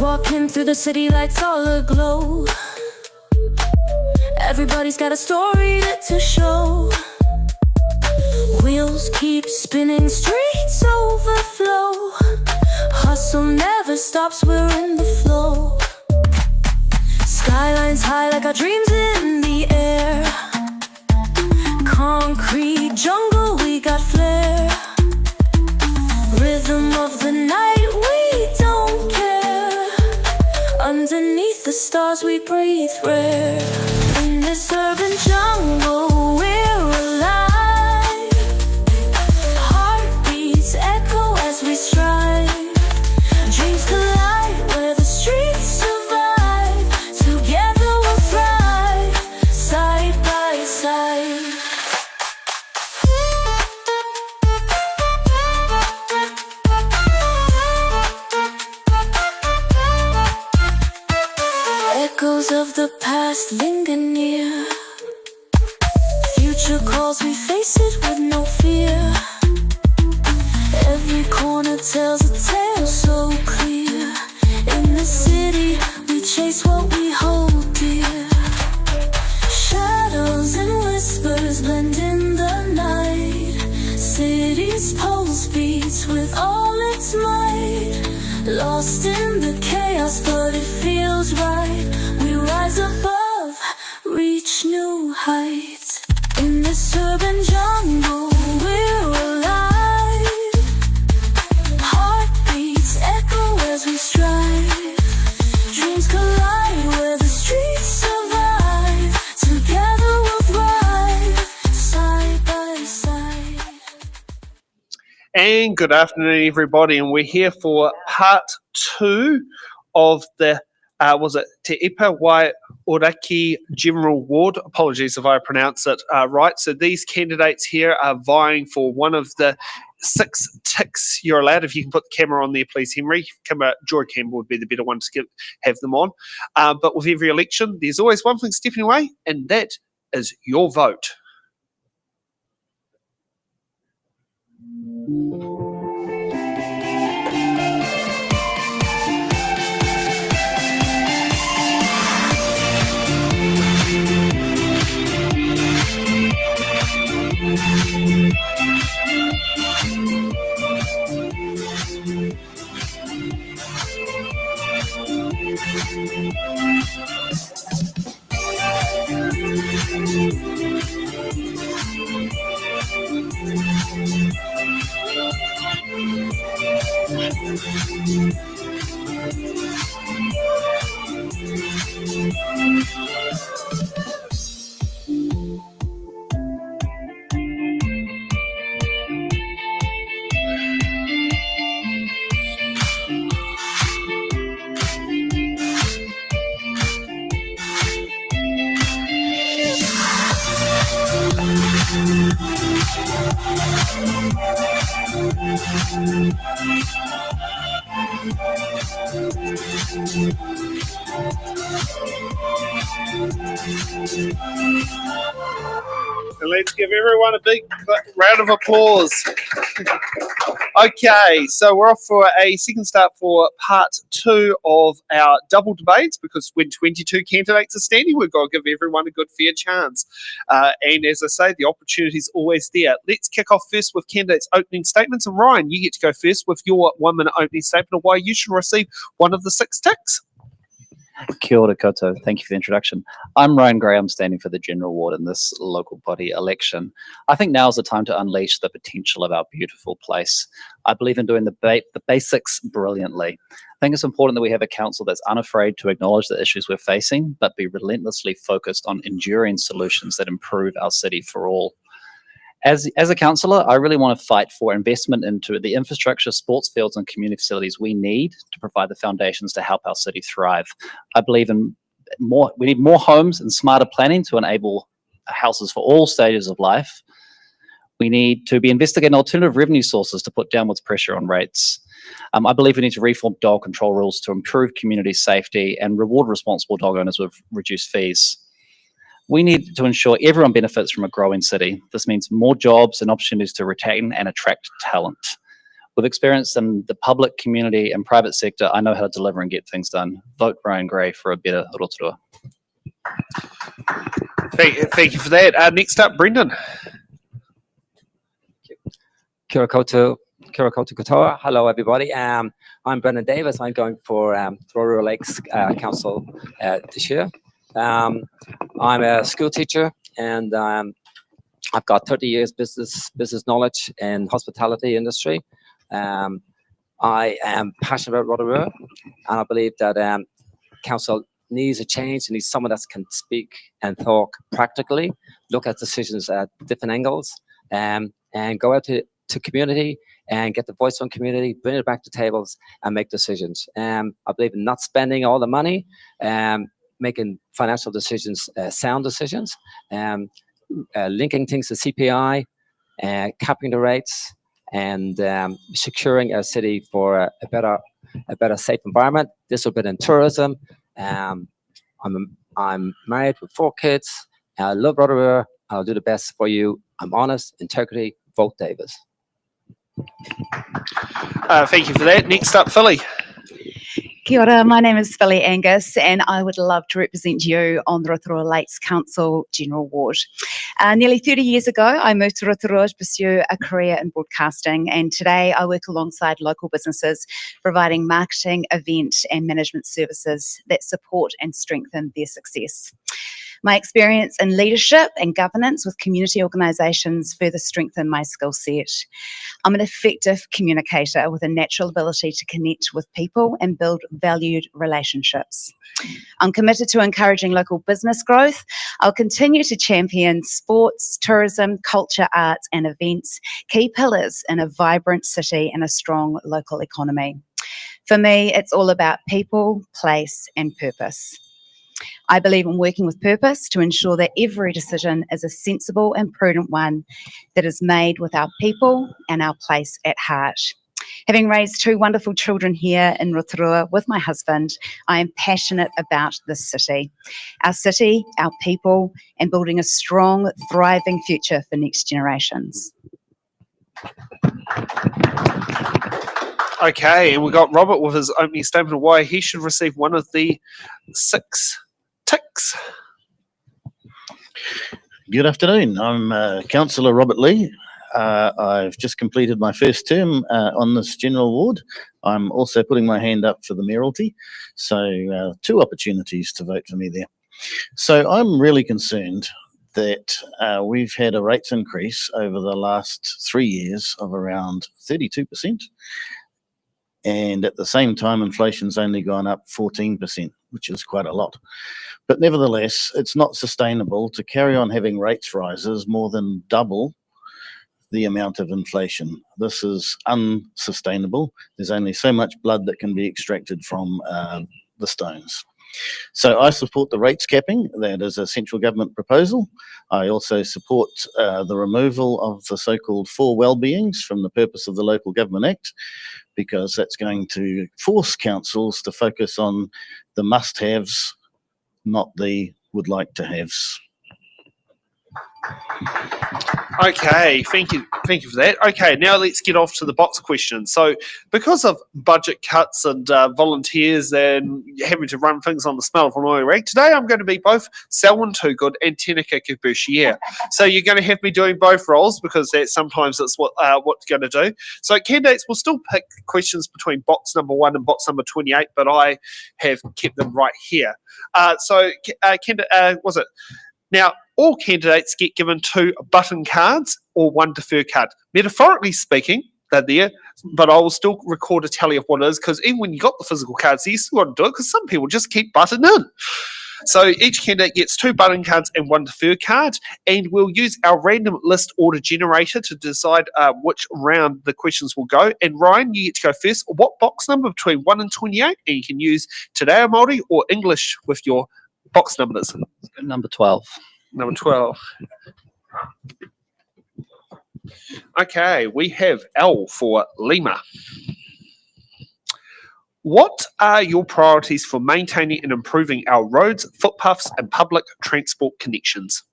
Walking through the city, lights all aglow. Everybody's got a story to show. Wheels keep spinning, streets overflow. Hustle never stops, we're in the flow. Skylines high like our dreams in the air. Concrete jungle, we got flair. Rhythm of the night, we don't care. Underneath the stars we breathe rare. In this urban jungle we're alive. Heartbeats echo as we strive. Dreams collide where the streets survive. Together we'll thrive, side by side. Echoes of the past linger near. Future calls, we face it with no fear. Every corner tells a tale so clear. In the city, we chase what we hold dear. Shadows and whispers blend in the night. City's pulse beats with all its might. Lost in the chaos, but it feels right. We rise above, reach new heights. In this urban jungle, we're alive. Heartbeats echo as we strive. Dreams collide where the streets survive. Together we'll thrive, side by side. And good afternoon, everybody, and we're here for part 2 of the Te Ipu Wai Auraki General Ward. Apologies if I pronounce it right. So these candidates here are vying for one of the 6 ticks you're allowed. If you can put the camera on there, please, Henry. Joy Campbell would be the better one to have them on. But with every election, there's always one thing stepping away, and that is your vote. And let's give everyone a big round of applause. Okay, so we're off for a second start for part 2 of our double debates, because when 22 candidates are standing, we've got to give everyone a good fair chance. And as I say, the opportunity is always there. Let's kick off first with candidates' opening statements. And Ryan, you get to go first with your 1-minute opening statement of why you should receive one of the 6 ticks. Kia ora koutou. Thank you for the introduction. I'm Ryan Gray. I'm standing for the General Ward in this local body election. I think now is the time to unleash the potential of our beautiful place. I believe in doing the basics brilliantly. I think it's important that we have a council that's unafraid to acknowledge the issues we're facing, but be relentlessly focused on enduring solutions that improve our city for all. As a councillor, I really want to fight for investment into the infrastructure, sports fields and community facilities we need to provide the foundations to help our city thrive. I believe in we need more homes and smarter planning to enable houses for all stages of life. We need to be investigating alternative revenue sources to put downwards pressure on rates. I believe we need to reform dog control rules to improve community safety and reward responsible dog owners with reduced fees. We need to ensure everyone benefits from a growing city. This means more jobs and opportunities to retain and attract talent. With experience in the public, community, and private sector, I know how to deliver and get things done. Vote Brian Gray for a better Rotorua. Thank you for that. Next up, Brendan. Kia ora koutou katoa. Hello, everybody. I'm Brendan Davis. I'm going for Rotorua Lakes Council this year. I'm a school teacher, and I've got 30 years business knowledge in hospitality industry. I am passionate about Rotorua, and I believe that council needs a change. It needs someone that can speak and talk practically, look at decisions at different angles, and go out to community and get the voice on community, bring it back to tables and make decisions. I believe in not spending all the money, making financial decisions, sound decisions, linking things to CPI, capping the rates, and securing a city for a better safe environment. This will be in tourism. I'm married with 4 kids. I love Rotorua. I'll do the best for you. I'm honest, integrity, vote Davis. Thank you for that. Next up, Philly. Kia ora, my name is Philly Angus, and I would love to represent you on the Rotorua Lakes Council General Ward. Nearly 30 years ago, I moved to Rotorua to pursue a career in broadcasting, and today I work alongside local businesses, providing marketing, event and management services that support and strengthen their success. My experience in leadership and governance with community organisations further strengthen my skill set. I'm an effective communicator with a natural ability to connect with people and build valued relationships. I'm committed to encouraging local business growth. I'll continue to champion sports, tourism, culture, arts and events, key pillars in a vibrant city and a strong local economy. For me, it's all about people, place and purpose. I believe in working with purpose to ensure that every decision is a sensible and prudent one that is made with our people and our place at heart. Having raised 2 wonderful children here in Rotorua with my husband, I am passionate about this city, our people, and building a strong, thriving future for next generations. Okay, and we got Robert with his opening statement of why he should receive one of the 6 ticks. Good afternoon. I'm Councillor Robert Lee. I've just completed my first term on this general ward. I'm also putting my hand up for the mayoralty, so 2 opportunities to vote for me there. So I'm really concerned that we've had a rates increase over the last 3 years of around 32%. And at the same time, inflation's only gone up 14%, which is quite a lot. But nevertheless, it's not sustainable to carry on having rates rises more than double the amount of inflation. This is unsustainable. There's only so much blood that can be extracted from the stones. So I support the rates capping. That is a central government proposal. I also support the removal of the so-called 4 well-beings from the purpose of the Local Government Act, because that's going to force councils to focus on the must-haves, not the would-like-to-haves. Okay, thank you for that. Okay, now let's get off to the box question. So, because of budget cuts and volunteers and having to run things on the smell of an oil rag, today I'm going to be both Selwyn Too Good and Tenaka Kabushia. So you're going to have me doing both roles, because sometimes it's what you're going to do. So candidates will still pick questions between box number 1 and box number 28, but I have kept them right here. Now, all candidates get given 2 button cards or 1 defer card. Metaphorically speaking, they're there, but I will still record a tally of what it is, because even when you got the physical cards, you still got to do it, because some people just keep butting in. So each candidate gets 2 button cards and 1 defer card, and we'll use our random list order generator to decide which round the questions will go. And Ryan, you get to go first. What box number between 1 and 28? And you can use Te Reo Māori or English with your box numbers. Number 12. Number 12. Okay, we have L for Lima. What are your priorities for maintaining and improving our roads, footpaths, and public transport connections?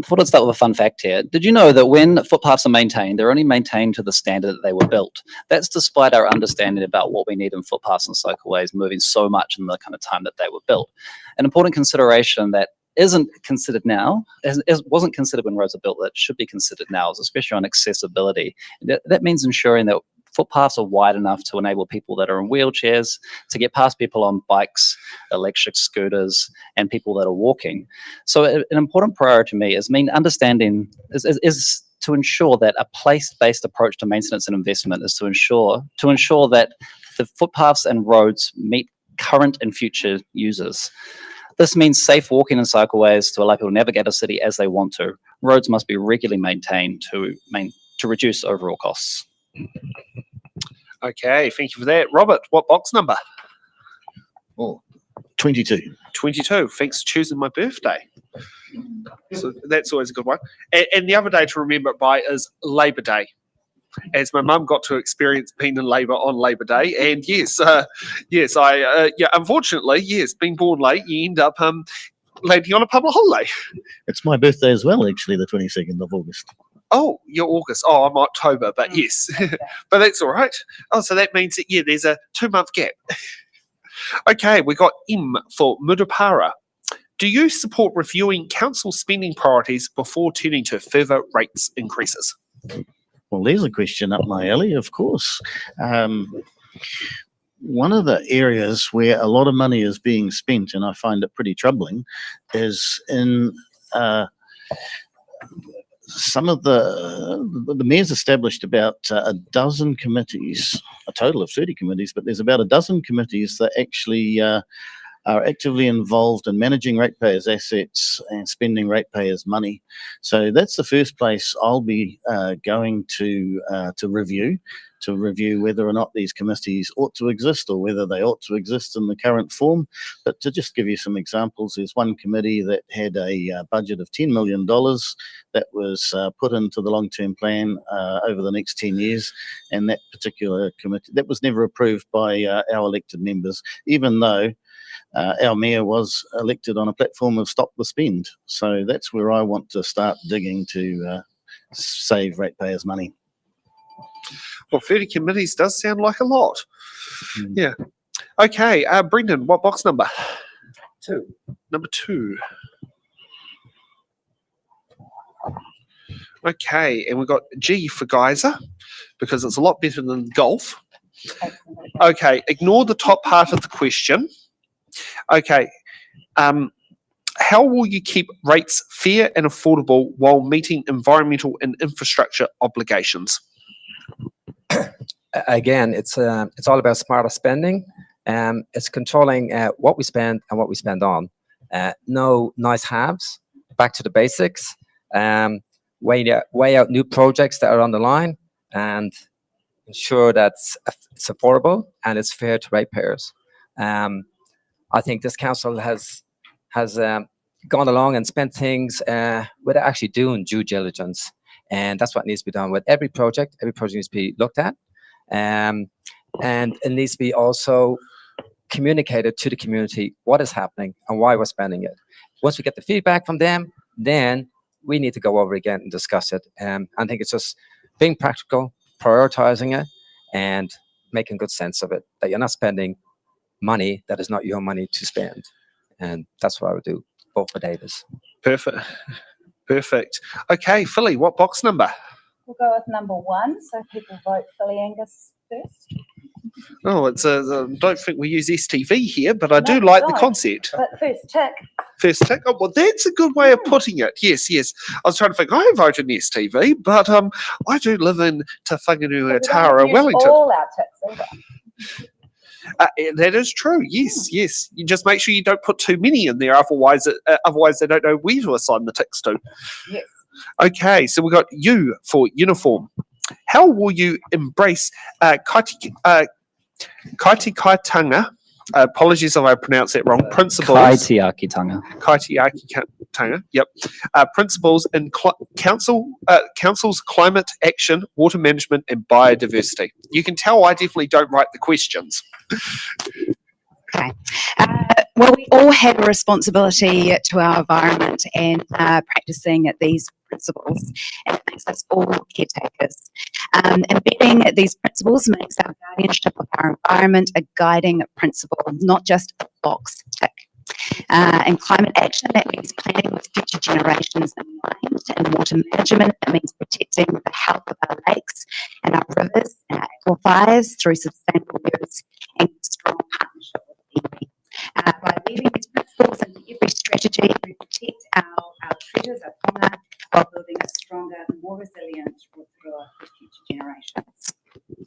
thought I'd start with a fun fact here. Did you know that when footpaths are maintained, they're only maintained to the standard that they were built? That's despite our understanding about what we need in footpaths and cycleways moving so much in the kind of time that they were built. An important consideration that isn't considered now, wasn't considered when roads are built, that should be considered now, is especially on accessibility. That means ensuring that footpaths are wide enough to enable people that are in wheelchairs to get past people on bikes, electric scooters, and people that are walking. So an important priority to me is understanding is to ensure that a place-based approach to maintenance and investment is to ensure that the footpaths and roads meet current and future users. This means safe walking and cycleways to allow people to navigate a city as they want to. Roads must be regularly maintained to reduce overall costs. Okay, thank you for that. Robert, what box number? Oh, 22. 22. Thanks for choosing my birthday. So that's always a good one. And the other day to remember it by is Labour Day, as my mum got to experience being in Labour on Labour Day. And yes, unfortunately, yes, being born late, you end up landing on a public holiday. It's my birthday as well, actually, the 22nd of August. Oh, you're August. Oh, I'm October, but yes. But that's all right. Oh, so that means that, yeah, there's a 2-month gap. Okay, we got M for Mudupara. Do you support reviewing council spending priorities before turning to further rates increases? Well, there's a question up my alley, of course. One of the areas where a lot of money is being spent, and I find it pretty troubling, is in some of the mayor's established about a dozen committees, a total of 30 committees, but there's about a dozen committees that actually are actively involved in managing ratepayers' assets and spending ratepayers' money. So that's the first place I'll be going to review whether or not these committees ought to exist or whether they ought to exist in the current form. But to just give you some examples, there's one committee that had a budget of $10 million that was put into the long-term plan over the next 10 years. And that particular committee, that was never approved by our elected members, even though our mayor was elected on a platform of stop the spend. So that's where I want to start digging to save ratepayers' money. Well, 30 committees does sound like a lot. Yeah. Okay, Brendan, what box number? 2. Number 2. Okay, and we've got G for geyser, because it's a lot better than golf. Okay, ignore the top part of the question. Okay, how will you keep rates fair and affordable while meeting environmental and infrastructure obligations? Again, it's all about smarter spending. It's controlling what we spend and what we spend on. No nice haves. Back to the basics. Weigh out new projects that are on the line and ensure that it's affordable and it's fair to ratepayers. I think this council has gone along and spent things without actually doing due diligence, and that's what needs to be done with every project. Every project needs to be looked at, and it needs to be also communicated to the community what is happening and why we're spending it. Once we get the feedback from them, then we need to go over again and discuss it. I think it's just being practical, prioritizing it, and making good sense of it, that you're not spending money that is not your money to spend. And that's what I would do. Vote for Davis. Perfect. Okay, Philly, what box number? We'll go with number 1, so people vote Philly Angus first. Oh, it's don't think we use STV here, but I do like the concept. But first tick. First tick. Oh, well, that's a good way of putting it. Yes. I was trying to think, I voted in STV, but I do live in Te Whanganui Tara, Wellington. All our ticks either. That is true. Yes. You just make sure you don't put too many in there, otherwise they don't know where to assign the ticks to. Yes. Okay, so we've got U for uniform. How will you embrace kaitikaitanga? Apologies if I pronounce that wrong. Principles. Kaitiakitanga. Kaitiakitanga. Yep. Principles in council's climate action, water management, and biodiversity. You can tell I definitely don't write the questions. Okay. Well, we all have a responsibility to our environment and practicing these principles, and it makes us all caretakers. Embedding these principles makes our guardianship of our environment a guiding principle, not just a box tick. And climate action, that means planning with future generations in mind. And water management, that means protecting the health of our lakes and our rivers and our aquifers through sustainable use and strong partnership with iwi. By weaving these principles into every strategy, we protect our treasures, our fauna, while building a stronger, more resilient Rotorua for future generations.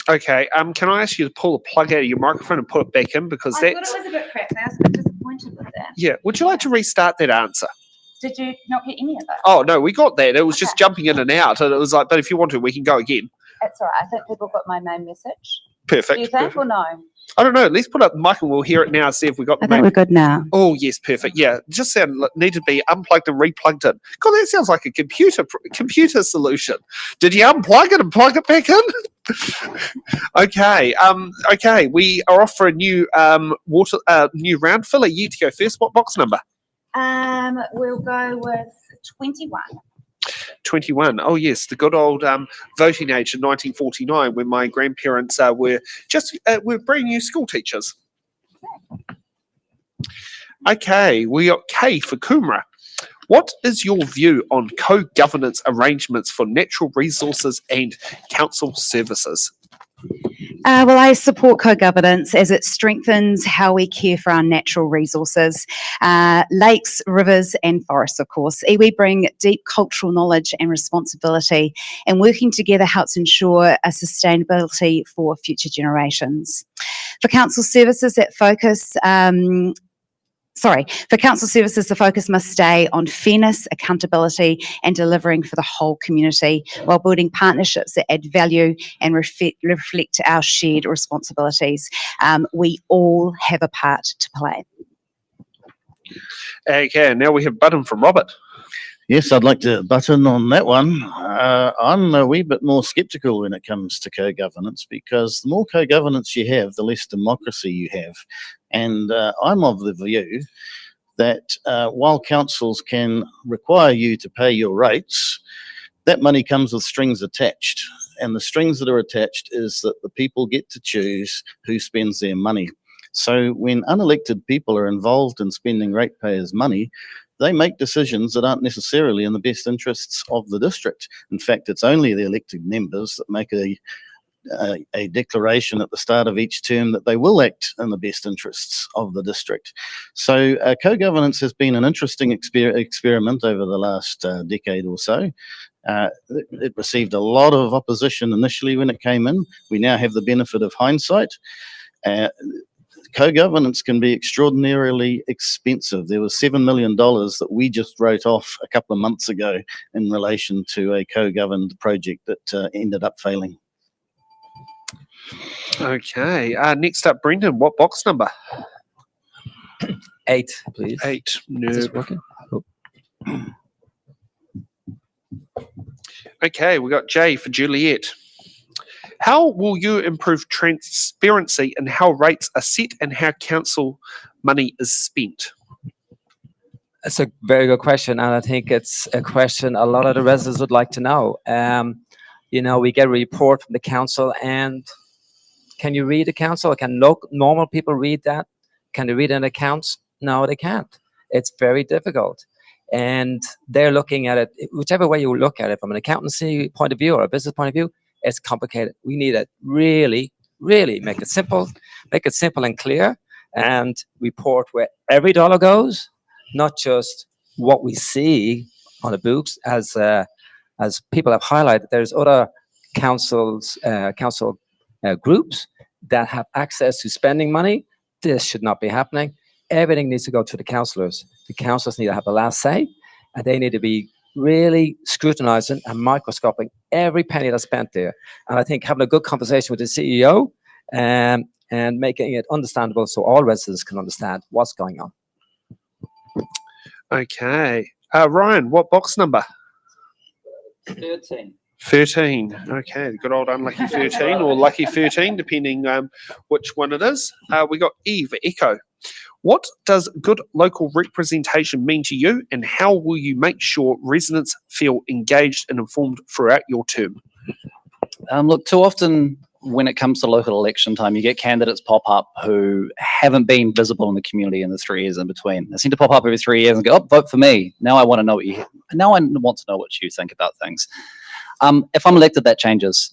Okay, can I ask you to pull the plug out of your microphone and put it back in, because I that's... thought it was a bit cracked. I was a bit disappointed with that. Yeah, would you like to restart that answer? Did you not get any of it? Oh, no, we got that. It was just Okay. jumping in and out, and it was like, but if you want to, we can go again. That's all right. I think people got my main message. Perfect. Do you think perfect. or no? I don't know. Let's put up the mic and we'll hear it now and see if we got the I think main... we're good now. Oh, yes, perfect. Yeah, just need to be unplugged and replugged in. God, that sounds like a computer solution. Did you unplug it and plug it back in? Okay. Okay. We are off for a new new round. Phil, you to go first. What box number? We'll go with 21. 21. Oh yes, the good old voting age of 1949, when my grandparents were brand new school teachers. Okay, we got K for Kumra. What is your view on co-governance arrangements for natural resources and council services? Well, I support co-governance as it strengthens how we care for our natural resources, lakes, rivers and forests, of course. Iwi bring deep cultural knowledge and responsibility, and working together helps ensure a sustainability for future generations. For council services, the focus must stay on fairness, accountability, and delivering for the whole community, while building partnerships that add value and reflect our shared responsibilities. We all have a part to play. Okay, now we have Button from Robert. Yes, I'd like to butt in on that one. I'm a wee bit more sceptical when it comes to co-governance, because the more co-governance you have, the less democracy you have. And I'm of the view that while councils can require you to pay your rates, that money comes with strings attached. And the strings that are attached is that the people get to choose who spends their money. So when unelected people are involved in spending ratepayers' money, they make decisions that aren't necessarily in the best interests of the district. In fact, it's only the elected members that make a declaration at the start of each term that they will act in the best interests of the district. So co-governance has been an interesting experiment over the last decade or so. It received a lot of opposition initially when it came in. We now have the benefit of hindsight. Co-governance can be extraordinarily expensive. There was $7 million that we just wrote off a couple of months ago in relation to a co-governed project that ended up failing. Okay, next up, Brendan, what box number? 8, please. 8. Is No. this working? Oh. Okay, we got J for Juliet. How will you improve transparency in how rates are set and how council money is spent? That's a very good question, and I think it's a question a lot of the residents would like to know. You know, we get a report from the council, and can you read the council? Can normal people read that? Can they read an accounts? No, they can't. It's very difficult. And they're looking at it, whichever way you look at it, from an accountancy point of view or a business point of view, it's complicated. We need to really, really make it simple and clear, and report where every dollar goes, not just what we see on the books. As people have highlighted, there's other council groups that have access to spending money. This should not be happening. Everything needs to go to the councillors. The councillors need to have the last say, and they need to be really scrutinizing and microscoping every penny that's spent there. And I think having a good conversation with the CEO and making it understandable so all residents can understand what's going on. Okay. Ryan, what box number? 13. 13. Okay, the good old unlucky 13 or lucky 13, depending which one it is. We got Eve Echo. What does good local representation mean to you, and how will you make sure residents feel engaged and informed throughout your term? Look, too often when it comes to local election time, you get candidates pop up who haven't been visible in the community in the 3 years in between. They seem to pop up every 3 years and go, "Oh, vote for me." Now I want to know what you. Now I want to know what you think about things. If I'm elected, that changes.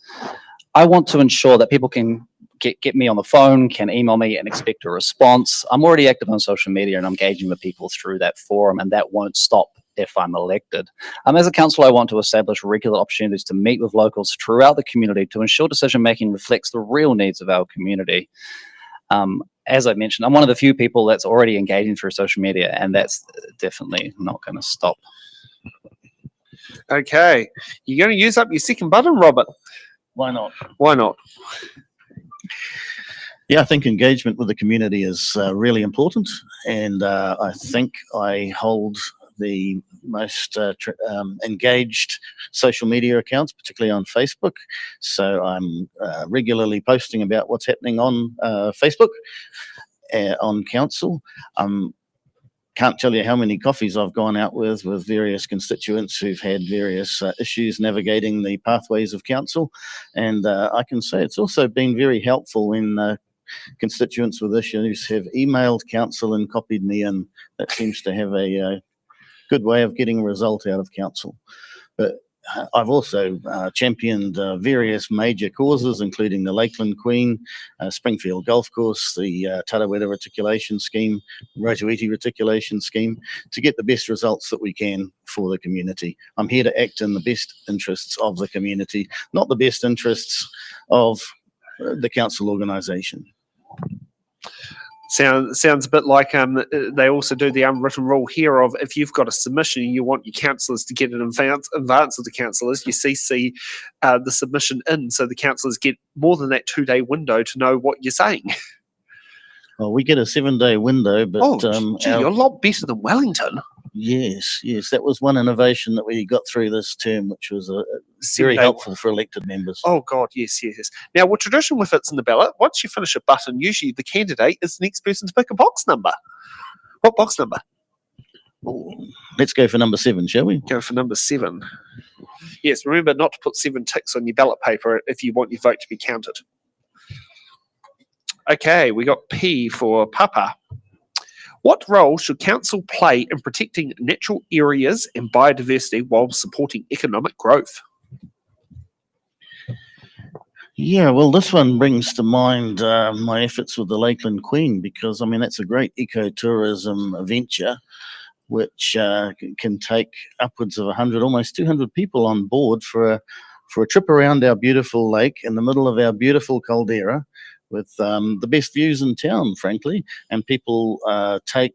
I want to ensure that people can get me on the phone, can email me and expect a response. I'm already active on social media and I'm engaging with people through that forum, and that won't stop if I'm elected. As a council, I want to establish regular opportunities to meet with locals throughout the community to ensure decision making reflects the real needs of our community. As I mentioned, I'm one of the few people that's already engaging through social media, and that's definitely not going to stop. Okay, you're going to use up your second button, Robert. Why not? Why not? Yeah, I think engagement with the community is really important, and I think I hold the most engaged social media accounts, particularly on Facebook. So I'm regularly posting about what's happening on Facebook on council. Can't tell you how many coffees I've gone out with various constituents who've had various issues navigating the pathways of council, and I can say it's also been very helpful when constituents with issues have emailed council and copied me in. That seems to have a good way of getting a result out of council. But I've also championed various major causes, including the Lakeland Queen, Springfield Golf Course, the Tarawera Reticulation Scheme, Rotorua Reticulation Scheme, to get the best results that we can for the community. I'm here to act in the best interests of the community, not the best interests of the council organisation. Sounds a bit like they also do the unwritten rule here of if you've got a submission and you want your councillors to get it in advance of the councillors, you CC the submission in so the councillors get more than that 2-day window to know what you're saying. Well, we get a 7-day window, but gee, you're a lot better than Wellington. Yes, that was one innovation that we got through this term, which was very helpful for elected members. Oh God, yes. Now, with tradition with it's in the ballot, once you finish a button, usually the candidate is the next person to pick a box number. What box number? Let's go for number 7, shall we? Go for number 7. Yes, remember not to put 7 ticks on your ballot paper if you want your vote to be counted. Okay, we got P for Papa. What role should council play in protecting natural areas and biodiversity while supporting economic growth? Yeah, well, this one brings to mind my efforts with the Lakeland Queen, because, I mean, that's a great ecotourism venture which can take upwards of 100, almost 200 people on board for a trip around our beautiful lake in the middle of our beautiful caldera, with the best views in town, frankly, and people take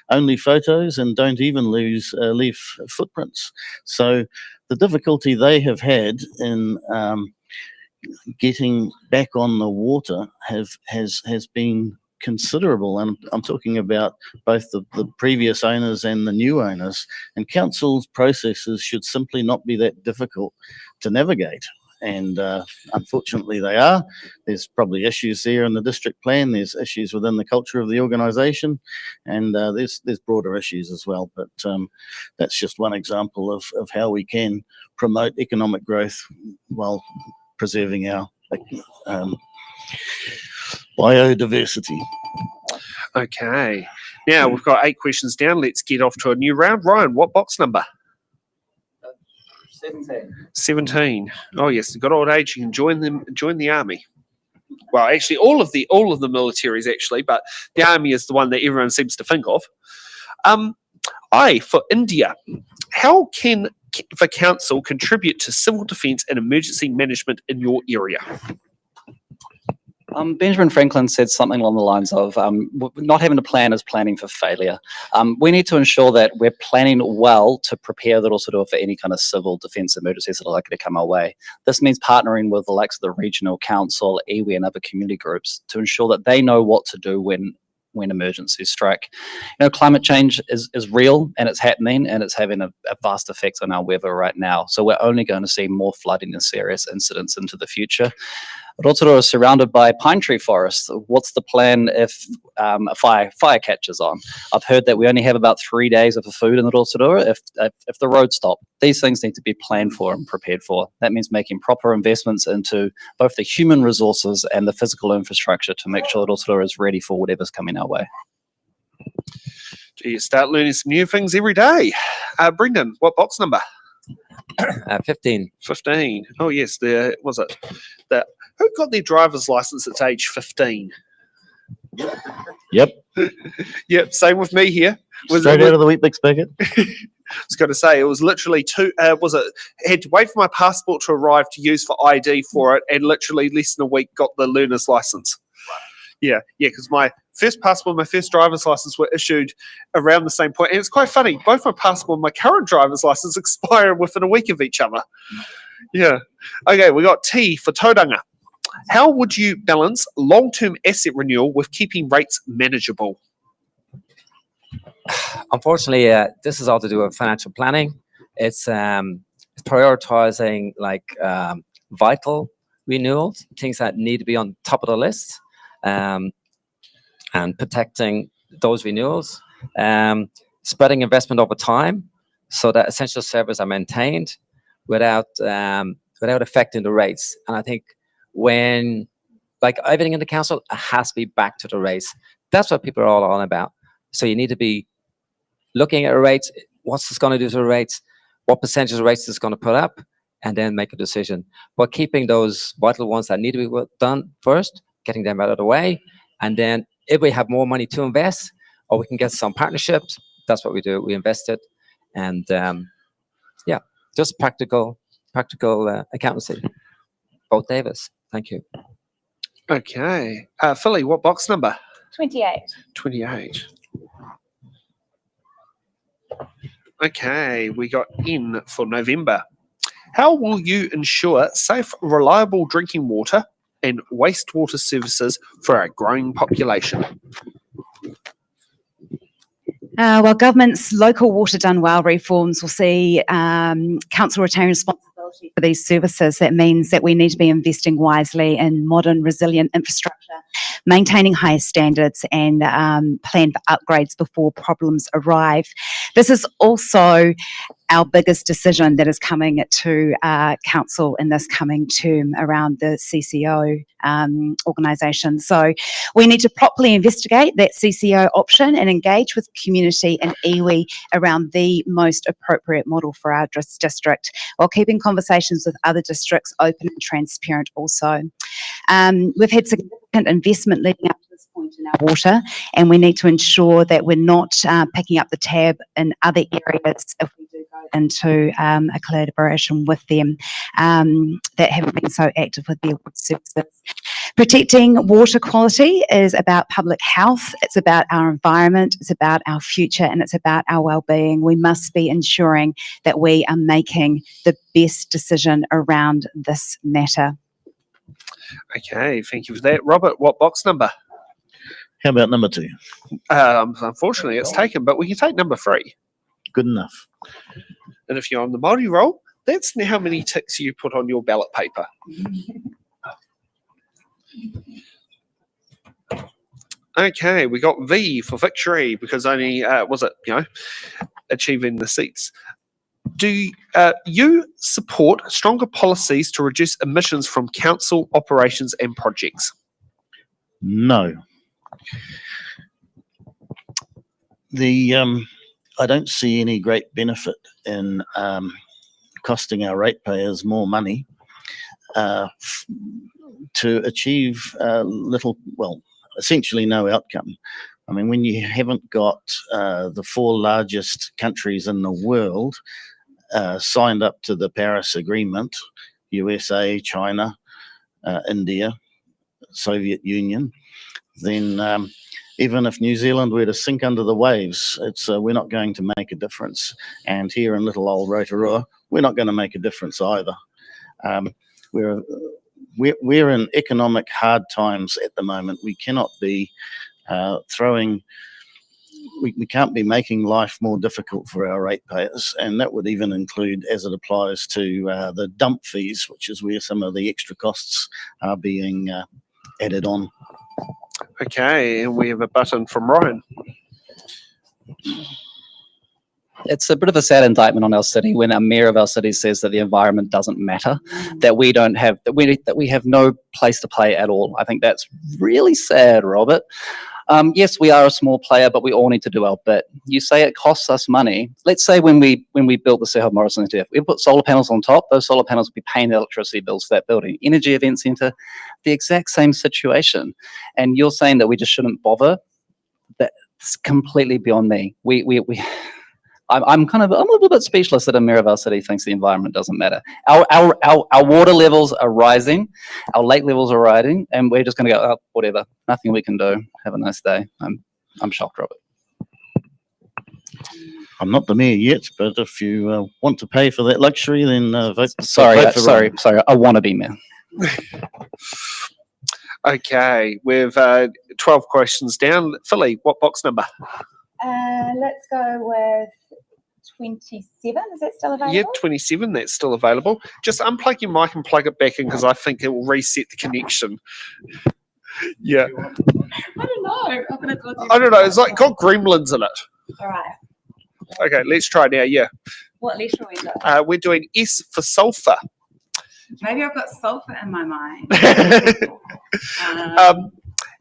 only photos and don't even leave footprints. So the difficulty they have had in getting back on the water has been considerable, and I'm talking about both the previous owners and the new owners, and council's processes should simply not be that difficult to navigate. And unfortunately they are. There's probably issues there in the district plan, there's issues within the culture of the organisation, and there's broader issues as well. But that's just one example of how we can promote economic growth while preserving our biodiversity. Okay, now we've got 8 questions down. Let's get off to a new round. Ryan, what box number? 17. Oh yes, the good old age. You can join the army. Well, actually, all of the militaries actually, but the army is the one that everyone seems to think of. I for India. How can the council contribute to civil defence and emergency management in your area? Benjamin Franklin said something along the lines of not having a plan is planning for failure. We need to ensure that we're planning well to prepare the Rotorua for any kind of civil defence emergencies that are likely to come our way. This means partnering with the likes of the regional council, iwi and other community groups to ensure that they know what to do when when emergencies strike. Climate change is real, and it's happening, and it's having a vast effect on our weather right now. So we're only going to see more flooding and serious incidents into the future. Rotorua is surrounded by pine tree forests. What's the plan if a fire catches on? I've heard that we only have about 3 days of food in Rotorua if the roads stop. These things need to be planned for and prepared for. That means making proper investments into both the human resources and the physical infrastructure to make sure Rotorua is ready for whatever's coming our way. You start learning some new things every day. Brendan, what box number? 15. 15. Oh yes, who got their driver's license at age 15? Yep. Yep, same with me here. Straight out of the Weet-Bix packet. I was going to say, it was literally had to wait for my passport to arrive to use for ID for it, and literally less than a week got the learner's license. Yeah, because my first passport, my first driver's license were issued around the same point. And it's quite funny, both my passport and my current driver's license expire within a week of each other. Yeah. Okay, we got T for tauranga. How would you balance long-term asset renewal with keeping rates manageable? Unfortunately, this is all to do with financial planning. It's prioritizing vital renewals, things that need to be on top of the list, and protecting those renewals, spreading investment over time so that essential services are maintained without affecting the rates. And I think when, everything in the council, it has to be back to the rates. That's what people are all on about. So you need to be looking at rates. What's this going to do to the rates? What percentage of rates is going to put up? And then make a decision. But keeping those vital ones that need to be done first, getting them out of the way. And then if we have more money to invest, or we can get some partnerships, that's what we do. We invest it. And just practical accountancy. Both Davis. Thank you. Okay. Philly, what box number? 28. 28. Okay, we got in for November. How will you ensure safe, reliable drinking water and wastewater services for our growing population? Well, government's local water done well reforms will see council retain responsibility for these services. That means that we need to be investing wisely in modern, resilient infrastructure, maintaining higher standards, and plan for upgrades before problems arrive. This is also our biggest decision that is coming to council in this coming term around the CCO organisation. So we need to properly investigate that CCO option and engage with community and iwi around the most appropriate model for our district, while keeping conversations with other districts open and transparent also. We've had significant investment leading up to this point in our water, and we need to ensure that we're not picking up the tab in other areas if we do go into a collaboration with them that haven't been so active with their water services. Protecting water quality is about public health, it's about our environment, it's about our future, and it's about our well-being. We must be ensuring that we are making the best decision around this matter. Okay, thank you for that. Robert, what box number? How about number 2? Unfortunately, it's taken, but we can take number 3. Good enough. And if you're on the Māori roll, that's how many ticks you put on your ballot paper. Okay, we got V for victory because only, achieving the seats. Do you support stronger policies to reduce emissions from council operations and projects? No. I don't see any great benefit in costing our ratepayers more money to achieve essentially no outcome. I mean, when you haven't got the 4 largest countries in the world signed up to the Paris Agreement, USA, China, India, Soviet Union, then even if New Zealand were to sink under the waves, we're not going to make a difference. And here in little old Rotorua, we're not going to make a difference either. We're in economic hard times at the moment. We cannot be We can't be making life more difficult for our ratepayers, and that would even include as it applies to the dump fees, which is where some of the extra costs are being added on. Okay, and we have a button from Ryan. It's a bit of a sad indictment on our city when a mayor of our city says that the environment doesn't matter, that we don't have, that we have no place to play at all. I think that's really sad, Robert. Yes, we are a small player, but we all need to do our bit. You say it costs us money. Let's say when we built the Sir Howard Morrison Centre, we put solar panels on top. Those solar panels will be paying the electricity bills for that building. Energy Event Centre, the exact same situation. And you're saying that we just shouldn't bother? That's completely beyond me. I'm a little bit speechless that a mayor of our city thinks the environment doesn't matter. Our water levels are rising, our lake levels are rising, and we're just going to go, oh, whatever, nothing we can do. Have a nice day. I'm shocked, Robert. I'm not the mayor yet, but if you want to pay for that luxury, then vote. Sorry, vote for Ryan. sorry. I want to be mayor. Okay, we've 12 questions down. Philly, what box number? Let's go with 27. Is that still available? Yeah, 27, that's still available. Just unplug your mic and plug it back in because I think it will reset the connection. Yeah. I don't know. I don't know, it's like got gremlins in it. All right. Okay, let's try now, yeah. What letter are we doing? We're doing S for sulfur. Maybe I've got sulfur in my mind.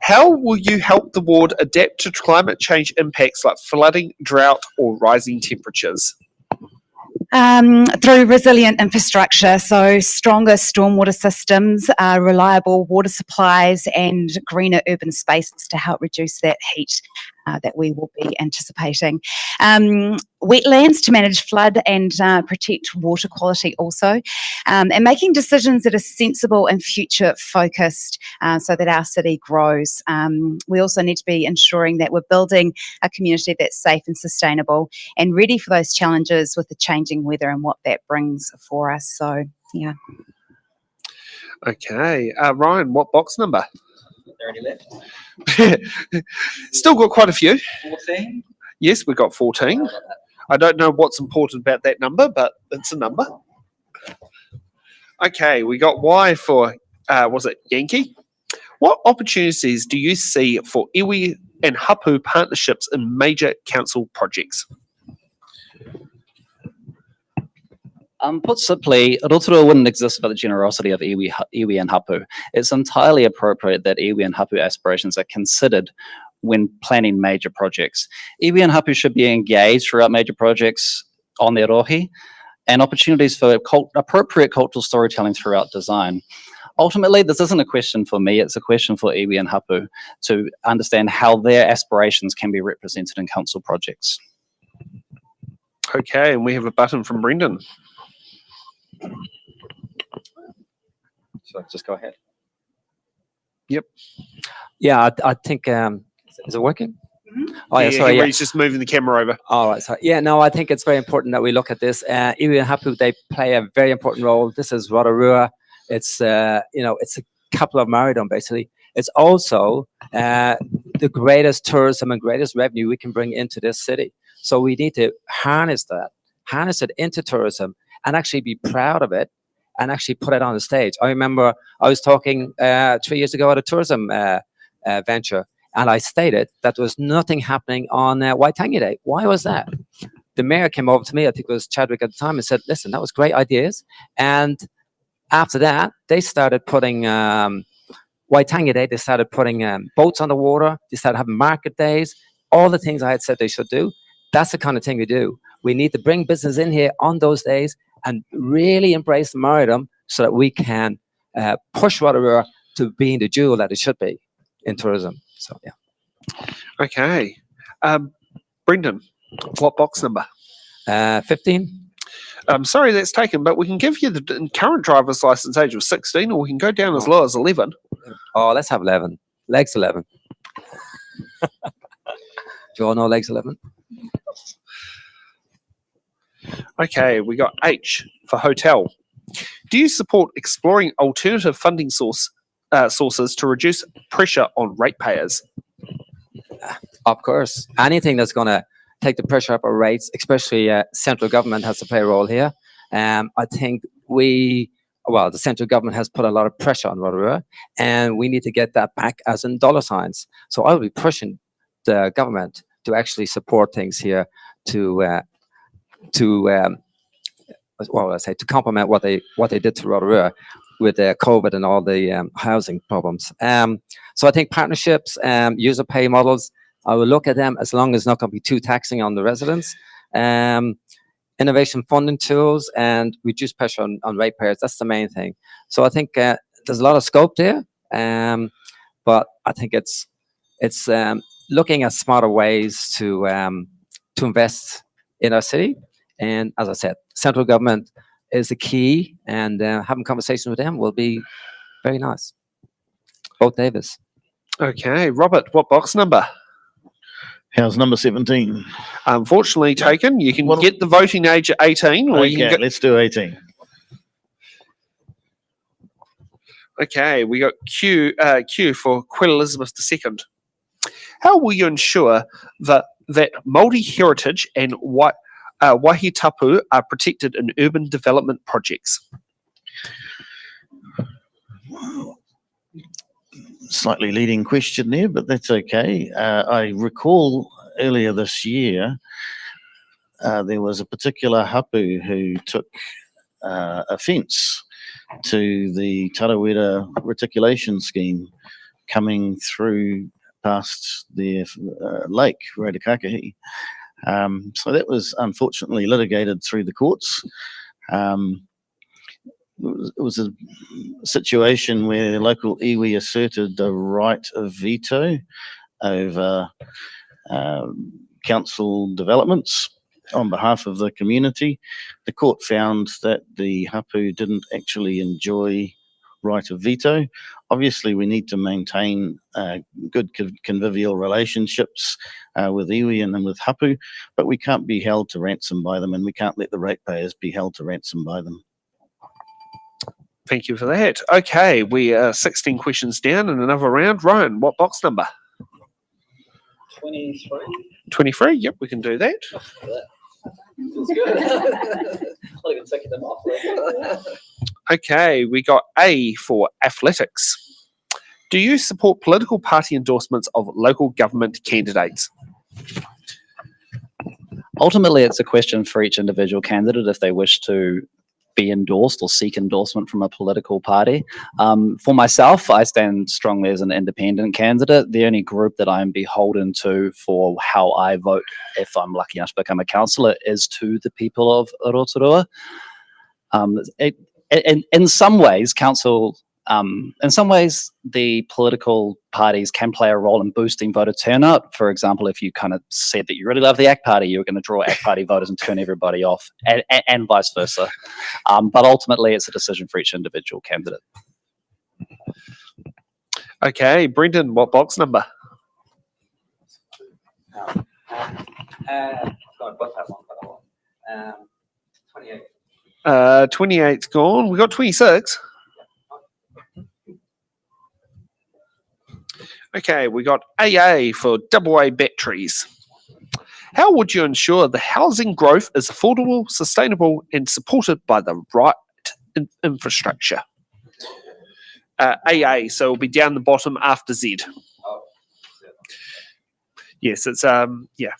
How will you help the ward adapt to climate change impacts like flooding, drought, or rising temperatures? Through resilient infrastructure, so stronger stormwater systems, reliable water supplies, and greener urban spaces to help reduce that heat that we will be anticipating. Wetlands to manage flood and protect water quality also, and making decisions that are sensible and future focused so that our city grows. We also need to be ensuring that we're building a community that's safe and sustainable and ready for those challenges with the changing weather and what that brings for us. So, yeah. Okay, Ryan, what box number? 30 left. Still got quite a few. 14. Yes, we've got 14. I don't know what's important about that number, but it's a number. Okay, we got Y for, was it Yankee? What opportunities do you see for iwi and hapu partnerships in major council projects? Put simply, Rotorua wouldn't exist without the generosity of iwi and hapu. It's entirely appropriate that iwi and hapu aspirations are considered when planning major projects. Iwi and hapu should be engaged throughout major projects on their rohi, and opportunities for appropriate cultural storytelling throughout design. Ultimately, this isn't a question for me, it's a question for iwi and hapu to understand how their aspirations can be represented in council projects. Okay, and we have a button from Brendan. So just go ahead. Yep. Yeah, I think, is it working? Mm-hmm. Oh, yeah, sorry. He's just moving the camera over. All right. So, yeah, no, I think it's very important that we look at this. Iwi and Hapu, they play a very important role. This is Rotorua. It's, it's a couple of Maridom, basically. It's also the greatest tourism and greatest revenue we can bring into this city. So we need to harness it into tourism and actually be proud of it and actually put it on the stage. I remember I was talking 3 years ago at a tourism venture, and I stated that there was nothing happening on Waitangi Day. Why was that? The mayor came over to me, I think it was Chadwick at the time, and said, listen, that was great ideas. And after that, they started putting, Waitangi Day, they started putting boats on the water, they started having market days, all the things I had said they should do. That's the kind of thing we do. We need to bring business in here on those days and really embrace the Maridom so that we can push Rotorua to being the jewel that it should be in tourism. So, yeah. Okay. Brendan, what box number? 15. I'm sorry that's taken, but we can give you the current driver's license age of 16, or we can go down as low as 11. Oh, let's have 11. Legs 11. Do you all know legs 11? Okay, we got H for hotel. Do you support exploring alternative funding sources to reduce pressure on ratepayers? Of course, anything that's going to take the pressure up our rates, especially central government has to play a role here. I think the central government has put a lot of pressure on Rotorua, and we need to get that back as in dollar signs. So I will be pushing the government to actually support things here to complement what they did to Rotorua with COVID and all the housing problems. So I think partnerships, user pay models, I will look at them as long as it's not going to be too taxing on the residents. Innovation funding tools and reduce pressure on ratepayers. That's the main thing. So I think there's a lot of scope there, but I think it's looking at smarter ways to invest in our city. And as I said, central government is the key, and having conversations with them will be very nice. Vote Davis. Okay, Robert, what box number? How's number 17? Unfortunately taken. You can Well- get the voting age at 18. Or you Okay, can go, let's do 18. okay, we got Q for Queen Elizabeth II. How will you ensure that Māori heritage and wahitapu are protected in urban development projects? Slightly leading question there, but that's okay. I recall earlier this year, there was a particular hapu who took offence to the Tarawera reticulation scheme coming through past their lake, Raitakahi. So that was unfortunately litigated through the courts. It was a situation where local iwi asserted the right of veto over council developments on behalf of the community. The court found that the hapu didn't actually enjoy right of veto. Obviously, we need to maintain good convivial relationships with iwi and then with hapu, but we can't be held to ransom by them, and we can't let the ratepayers be held to ransom by them. Thank you for that. Okay, we are 16 questions down in another round. Ryan, what box number? 23. 23? Yep, we can do that. Feels good. I can take them off. Okay, we got A for athletics. Do you support political party endorsements of local government candidates? Ultimately, it's a question for each individual candidate if they wish to be endorsed or seek endorsement from a political party. For myself, I stand strongly as an independent candidate. The only group that I am beholden to for how I vote, if I'm lucky enough to become a councillor, is to the people of Rotorua. In some ways, the political parties can play a role in boosting voter turnout. For example, if you kind of said that you really love the ACT Party, you're going to draw ACT Party voters and turn everybody off, and vice versa. But ultimately, it's a decision for each individual candidate. Okay, Brendan, what box number? I've got that one, by the way. 28. 28's gone. We got 26. Okay, we got AA for AA batteries. How would you ensure the housing growth is affordable, sustainable, and supported by the right infrastructure? AA, so it'll be down the bottom after Z. Yes, it's yeah.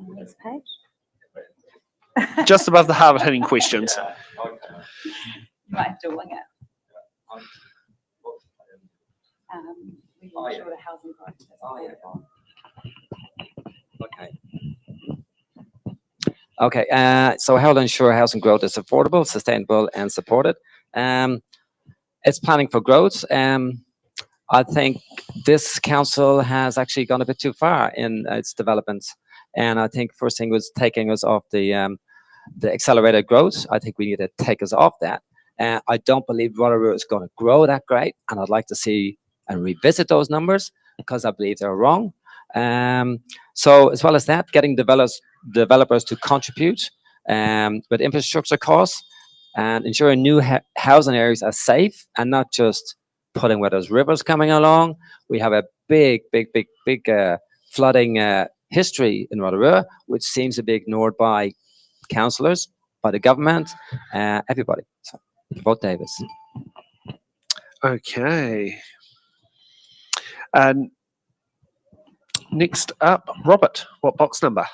Next page. Just above the hard hitting questions. You might have to wing it. We can ensure the housing growth is affordable. Okay, so how to ensure housing growth is affordable, sustainable, and supported. It's planning for growth. I think this council has actually gone a bit too far in its developments. And I think first thing was taking us off the accelerated growth. I think we need to take us off that. I don't believe Rotorua is going to grow that great, and I'd like to see and revisit those numbers because I believe they're wrong. So as well as that, getting developers to contribute with infrastructure costs, and ensuring new housing areas are safe and not just putting where there's rivers coming along. We have a big flooding history in Rotorua, which seems to be ignored by councillors, by the government, everybody. So, vote Davis. Okay. And next up, Robert, what box number?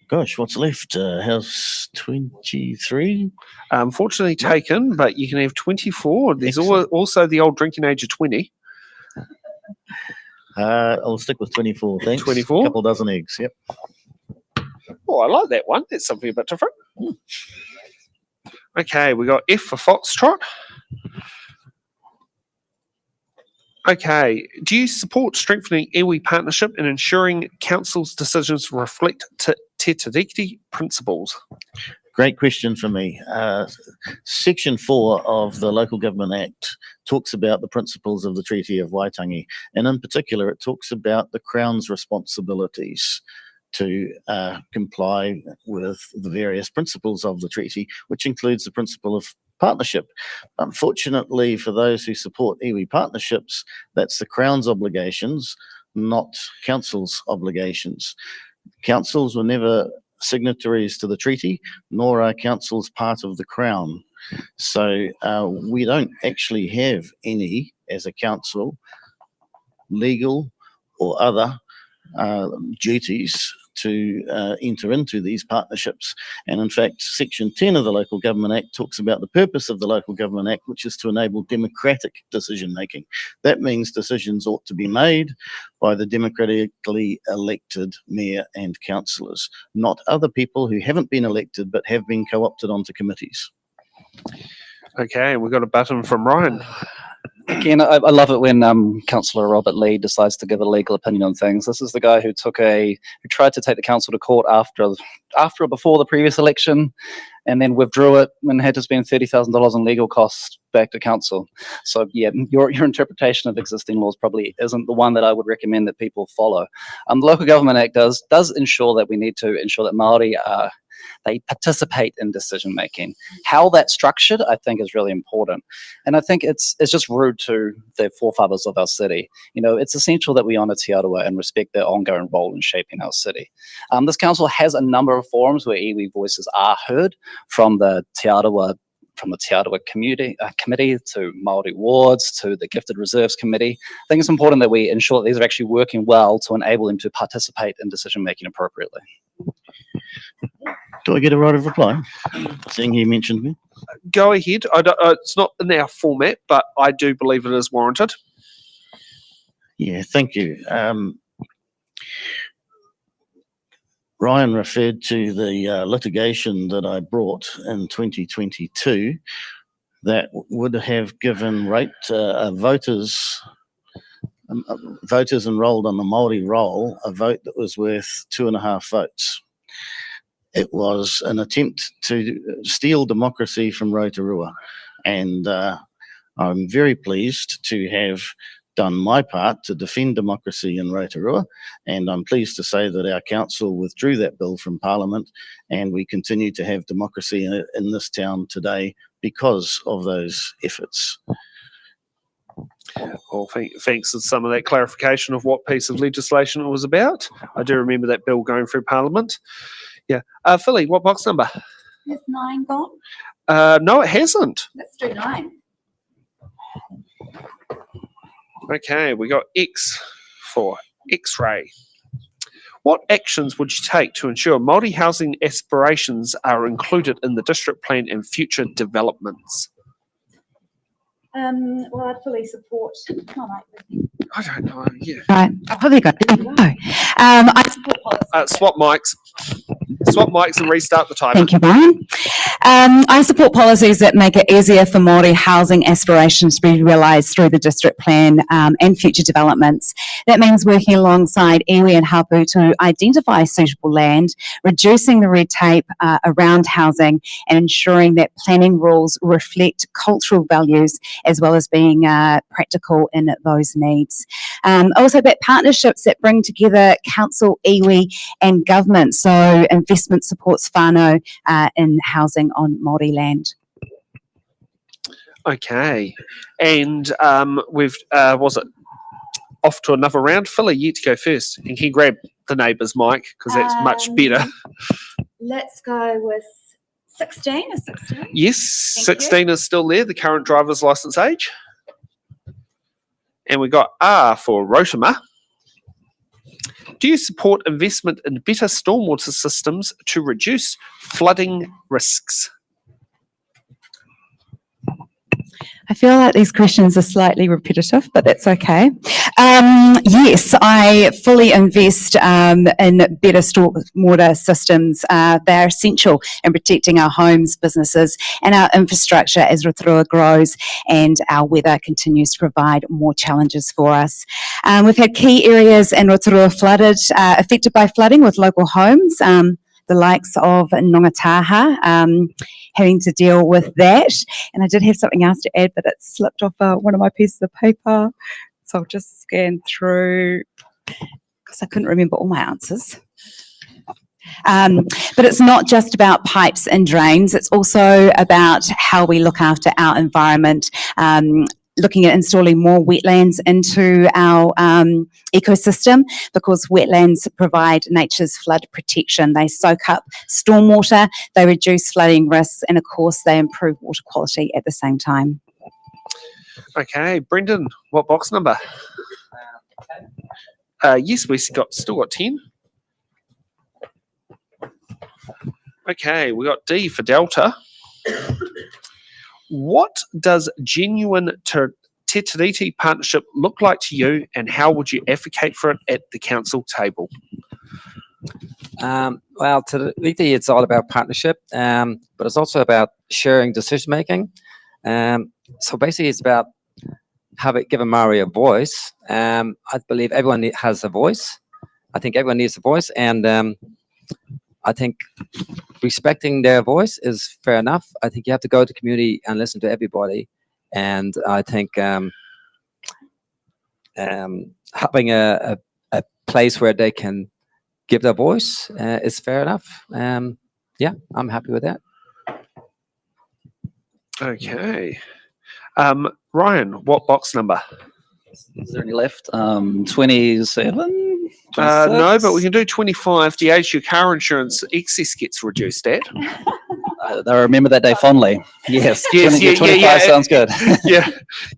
Gosh, what's left? House 23? Unfortunately taken, but you can have 24. There's Excellent. also the old drinking age of 20. I'll stick with 24, thanks. 24? Couple dozen eggs, yep. Oh, I like that one. That's something a bit different. Okay, we got F for Foxtrot. Okay, do you support strengthening iwi partnership and ensuring council's decisions reflect Te Tiriti principles? Great question for me. Section 4 of the Local Government Act talks about the principles of the Treaty of Waitangi, and in particular it talks about the Crown's responsibilities to comply with the various principles of the treaty, which includes the principle of partnership. Unfortunately, for those who support iwi partnerships, that's the Crown's obligations, not council's obligations. Councils were never signatories to the treaty, nor are councils part of the Crown. So we don't actually have any, as a council, legal or other duties to enter into these partnerships. And in fact, Section 10 of the Local Government Act talks about the purpose of the Local Government Act, which is to enable democratic decision making. That means decisions ought to be made by the democratically elected mayor and councillors, not other people who haven't been elected but have been co-opted onto committees. Okay, we've got a button from Ryan. Again, I love it when Councillor Robert Lee decides to give a legal opinion on things. This is the guy who tried to take the council to court after or before the previous election, and then withdrew it and had to spend $30,000 in legal costs back to council. So yeah, your interpretation of existing laws probably isn't the one that I would recommend that people follow. The Local Government Act does ensure that we need to ensure that Māori they participate in decision making. How that's structured, I think, is really important. And I think it's just rude to the forefathers of our city. You know, it's essential that we honour Te Aroha and respect their ongoing role in shaping our city. This council has a number of forums where iwi voices are heard, from the Te Aroha committee to Māori wards to the Gifted Reserves Committee. I think it's important that we ensure that these are actually working well to enable them to participate in decision making appropriately. Do I get a right of reply, seeing he mentioned me? Go ahead. It's not in our format, but I do believe it is warranted. Yeah, thank you. Ryan referred to the litigation that I brought in 2022 that would have given voters enrolled on the Māori roll a vote that was worth 2.5 votes. It was an attempt to steal democracy from Rotorua, and I'm very pleased to have done my part to defend democracy in Rotorua, and I'm pleased to say that our council withdrew that bill from Parliament, and we continue to have democracy in this town today because of those efforts. Well, thanks for some of that clarification of what piece of legislation it was about. I do remember that bill going through Parliament. Yeah. Philly, what box number? Is 9 gone? No, it hasn't. Let's do 9. Okay, we got X for X-ray. What actions would you take to ensure Māori housing aspirations are included in the district plan and future developments? Well, I fully support. I don't know. Yeah. Right, I probably got there you go. I support policies. Swap mics. Swap mics and restart the timer. Thank you, Brian. I support policies that make it easier for Māori housing aspirations to be realised through the district plan and future developments. That means working alongside iwi and hapu to identify suitable land, reducing the red tape around housing, and ensuring that planning rules reflect cultural values as well as being practical in those needs. Also about partnerships that bring together council, iwi and government, so investment supports whānau in housing on Māori land. Okay. And we've, was it off to another round? Philly, you to go first. And can you grab the neighbour's mic because that's much better. Let's go with 16. Is 16? Yes, Thank 16 is still there, the current driver's license age. And we got R for Rotorua. Do you support investment in better stormwater systems to reduce flooding risks? I feel like these questions are slightly repetitive, but that's okay. Yes, I fully invest in better stormwater systems. They're essential in protecting our homes, businesses, and our infrastructure as Rotorua grows and our weather continues to provide more challenges for us. We've had key areas in Rotorua affected by flooding with local homes. The likes of Nongataha, having to deal with that. And I did have something else to add, but it slipped off one of my pieces of paper. So I'll just scan through because I couldn't remember all my answers. But it's not just about pipes and drains. It's also about how we look after our environment, looking at installing more wetlands into our ecosystem, because wetlands provide nature's flood protection. They soak up stormwater, they reduce flooding risks, and of course they improve water quality at the same time. Okay, Brendan, what box number? Yes, we still got 10. Okay, we got D for Delta. What does genuine Te Tiriti partnership look like to you, and how would you advocate for it at the council table? Well, Te Tiriti, it's all about partnership, but it's also about sharing decision making. So basically, it's about giving Maori a voice. I believe everyone has a voice. I think everyone needs a voice, and I think respecting their voice is fair enough. I think you have to go to the community and listen to everybody. And I think having a place where they can give their voice is fair enough. Yeah, I'm happy with that. Okay. Ryan, what box number? Is there any left? 27? No, but we can do 25. The age your car insurance excess gets reduced at. I remember that day fondly. Yes, Yes, 20, yeah, 25 yeah. sounds good. Yeah,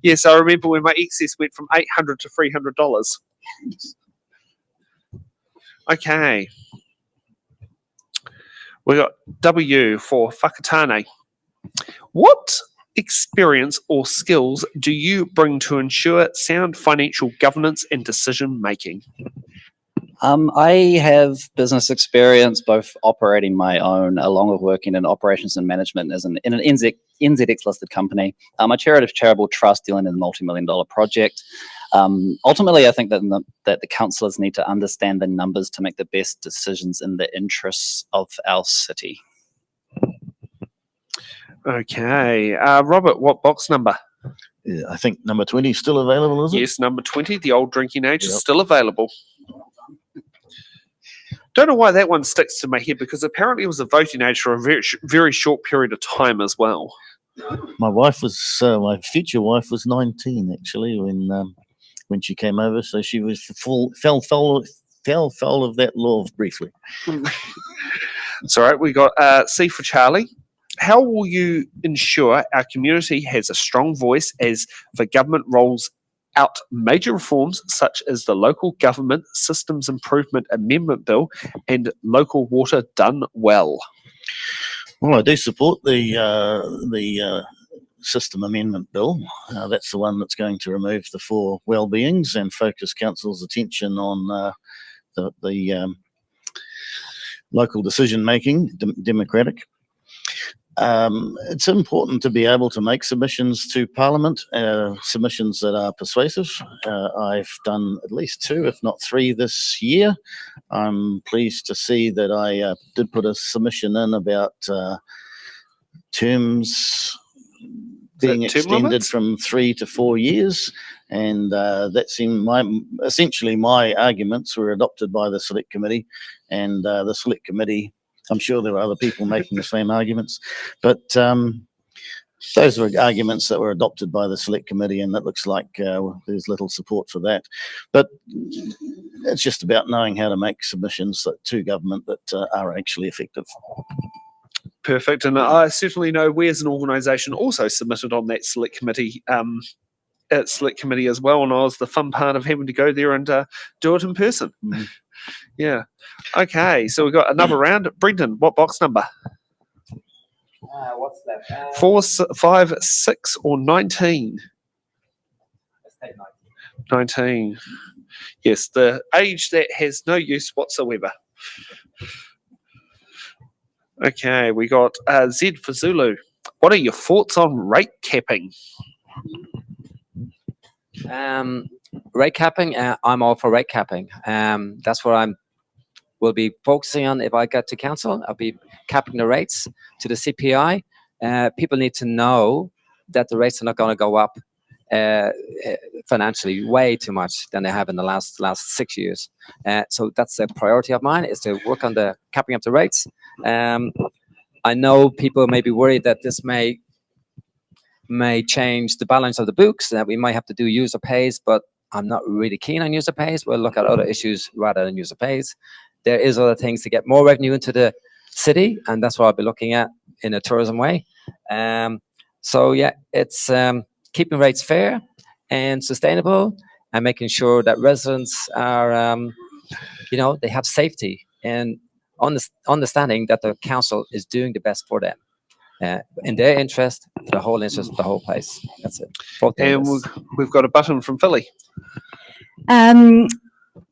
yes, I remember when my excess went from $800 to $300. Okay. We got W for Whakatane. What experience or skills do you bring to ensure sound financial governance and decision making? I have business experience, both operating my own, along with working in operations and management in an NZX listed company. I chair a charitable trust dealing in a multi-million-dollar project. Ultimately, I think that the councillors need to understand the numbers to make the best decisions in the interests of our city. Okay. Robert, what box number? Yeah, I think number 20 is still available, is it? Yes, number 20, the old drinking age, is Yep. still available. Don't know why that one sticks to my head, because apparently it was a voting age for a very, very short period of time as well. My wife was, my future wife was 19 actually when she came over, so she was fell foul of that law briefly. It's all right. We got C for Charlie. How will you ensure our community has a strong voice as the government rolls out major reforms such as the Local Government Systems Improvement Amendment Bill and Local Water Done Well? Well, I do support the system amendment bill. That's the one that's going to remove the 4 well-beings and focus council's attention on the local decision making, democratic. It's important to be able to make submissions to Parliament, submissions that are persuasive. I've done at least 2, if not 3 this year. I'm pleased to see that I did put a submission in about terms being extended from 3 to 4 years. And that seemed essentially my arguments were adopted by the Select Committee, and the Select Committee, I'm sure there were other people making the same arguments, but those were arguments that were adopted by the select committee, and it looks like there's little support for that. But it's just about knowing how to make submissions to government that are actually effective. Perfect. And I certainly know we as an organisation also submitted on that select committee as well, and I was the fun part of having to go there and do it in person. Mhm. Yeah. Okay, so we've got another round. Brendan, what box number? What's left? 4, 5, 6, or 19? Let's take 19. 19. Yes, the age that has no use whatsoever. Okay, we got Z for Zulu. What are your thoughts on rate capping? Rate capping, I'm all for rate capping. That's what will be focusing on if I get to council. I'll be capping the rates to the CPI. People need to know that the rates are not going to go up financially way too much than they have in the last 6 years. So that's a priority of mine, is to work on the capping up the rates. I know people may be worried that this may change the balance of the books, that we might have to do user pays, but I'm not really keen on user pays. We'll look at other issues rather than user pays. There is other things to get more revenue into the city, and that's what I'll be looking at in a tourism way. So yeah, it's keeping rates fair and sustainable, and making sure that residents are, they have safety and understanding that the council is doing the best for them. In their interest, the whole interest of the whole place. That's it. And we've got a button from Philly.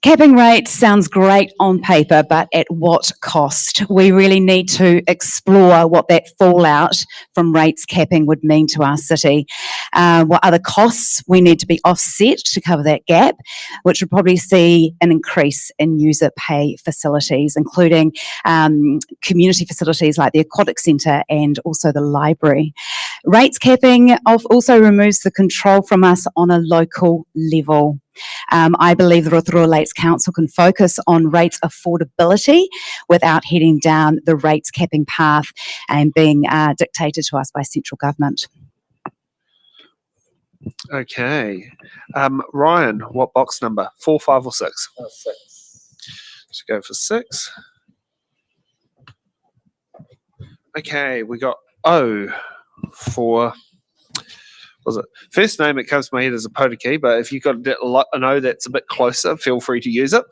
Capping rates sounds great on paper, but at what cost? We really need to explore what that fallout from rates capping would mean to our city. What other costs we need to be offset to cover that gap, which would probably see an increase in user pay facilities, including community facilities like the Aquatic Centre and also the library. Rates capping also removes the control from us on a local level. I believe the Rotorua Lakes Council can focus on rates affordability without heading down the rates capping path and being dictated to us by central government. Okay. Ryan, what box number? 4, 5, or 6? 6. Let's go for 6. Okay, we got O for... Was it first name? It comes to my head as a Potiki, but if you've got an O that's a bit closer, feel free to use it.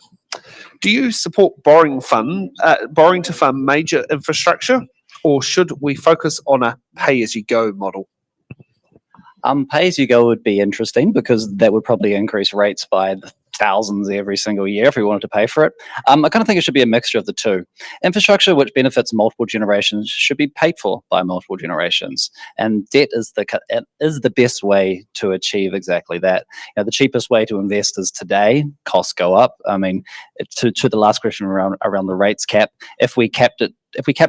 Do you support borrowing to fund major infrastructure, or should we focus on a pay-as-you-go model? Pay-as-you-go would be interesting, because that would probably increase rates by thousands every single year if we wanted to pay for it. I kind of think it should be a mixture of the two. Infrastructure which benefits multiple generations should be paid for by multiple generations, and debt is the best way to achieve exactly that. The cheapest way to invest is today. Costs go up. I mean, to the last question around the rates cap, if we cap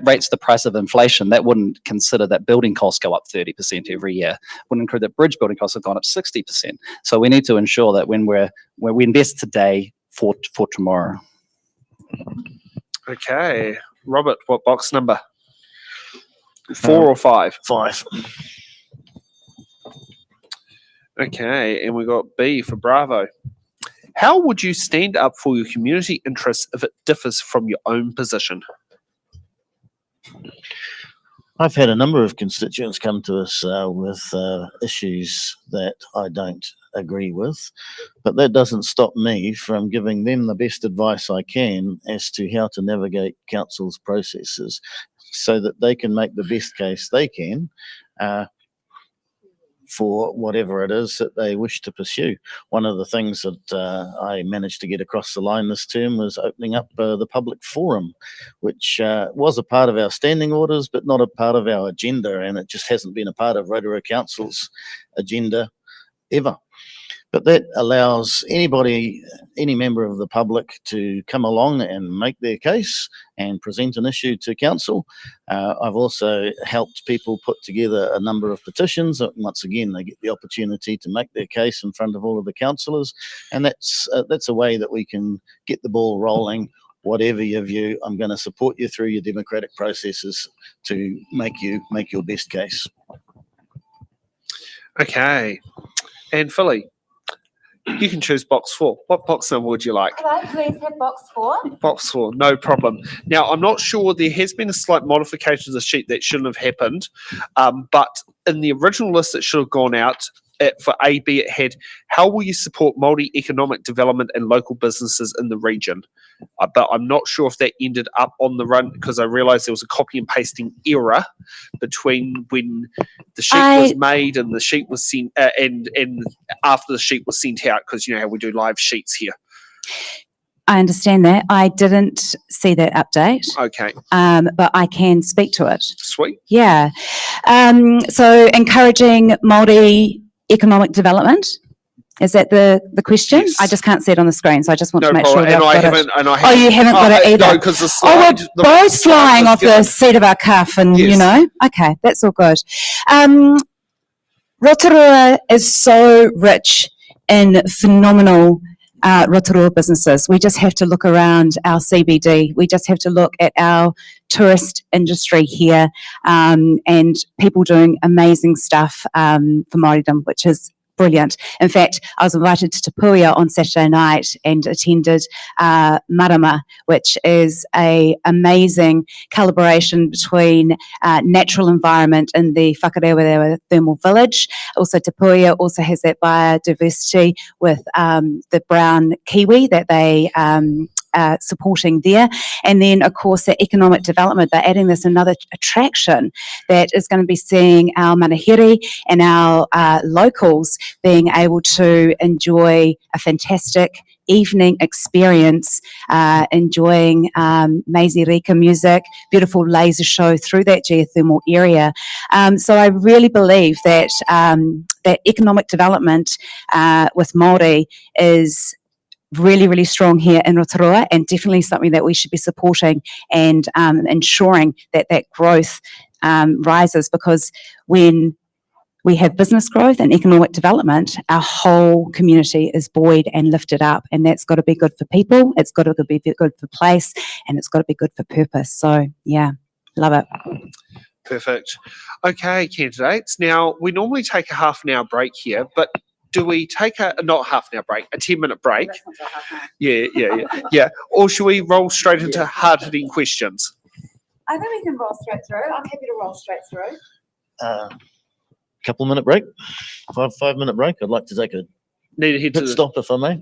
rates the price of inflation, that wouldn't consider that building costs go up 30% every year. Wouldn't include that bridge building costs have gone up 60%. So we need to ensure that when we invest today for tomorrow. Okay, Robert, what box number? 4 or 5? 5. Okay, and we got B for Bravo. How would you stand up for your community interests if it differs from your own position? I've had a number of constituents come to us with issues that I don't agree with, but that doesn't stop me from giving them the best advice I can as to how to navigate council's processes so that they can make the best case they can for whatever it is that they wish to pursue. One of the things that I managed to get across the line this term was opening up the public forum, which was a part of our standing orders, but not a part of our agenda, and it just hasn't been a part of Rotorua Council's agenda ever. But that allows anybody, any member of the public, to come along and make their case and present an issue to council. I've also helped people put together a number of petitions. Once again, they get the opportunity to make their case in front of all of the councillors, and that's a way that we can get the ball rolling. Whatever your view, I'm going to support you through your democratic processes to make your best case. Okay. And Philly, you can choose box 4. What box number would you like? Could I please have box 4? Box 4, no problem. Now, I'm not sure, there has been a slight modification to the sheet that shouldn't have happened, but in the original list that should have gone out, for AB, it had, how will you support Māori economic development and local businesses in the region? But I'm not sure if that ended up on the run, because I realised there was a copy and pasting error between when the sheet was made and the sheet was sent, and after the sheet was sent out, because you know how we do live sheets here. I understand that. I didn't see that update. Okay, But I can speak to it. sweet. Yeah. So encouraging Māori economic development. Is that the question? Yes. I just can't see it on the screen, so I just want No to make problem. sure that I've got it. Oh, you haven't got it either? No, because the Oh, slide... we're both flying off the seat of our cuff and, you Yes. know, okay, that's all good. Rotorua is so rich in phenomenal Rotorua businesses. We just have to look around our CBD. We just have to look at our tourist industry here, and people doing amazing stuff for Māoridom, which is brilliant. In fact, I was invited to Tapuia on Saturday night and attended Marama, which is a amazing collaboration between natural environment in the Whakarewa Thermal Village. Also, Tapuia also has that biodiversity with the brown kiwi that they supporting there. And then, of course, the economic development, they're adding this another attraction that is going to be seeing our manahiri and our locals being able to enjoy a fantastic evening experience, enjoying Maisie Rika music, beautiful laser show through that geothermal area. So I really believe that that economic development with Māori is really, really strong here in Rotorua, and definitely something that we should be supporting and ensuring that that growth rises, because when we have business growth and economic development, our whole community is buoyed and lifted up, and that's got to be good for people, it's got to be good for place, and it's got to be good for purpose. So yeah, love it. Perfect. Okay, candidates. Now, we normally take a half an hour break here, but do we take not half an hour break, a 10-minute break? Yeah. Or should we roll straight into hard-hitting questions? I think we can roll straight through. I'm happy to roll straight through. Couple minute break, 5-minute break. I'd like to take a Need to head pit stop if I may.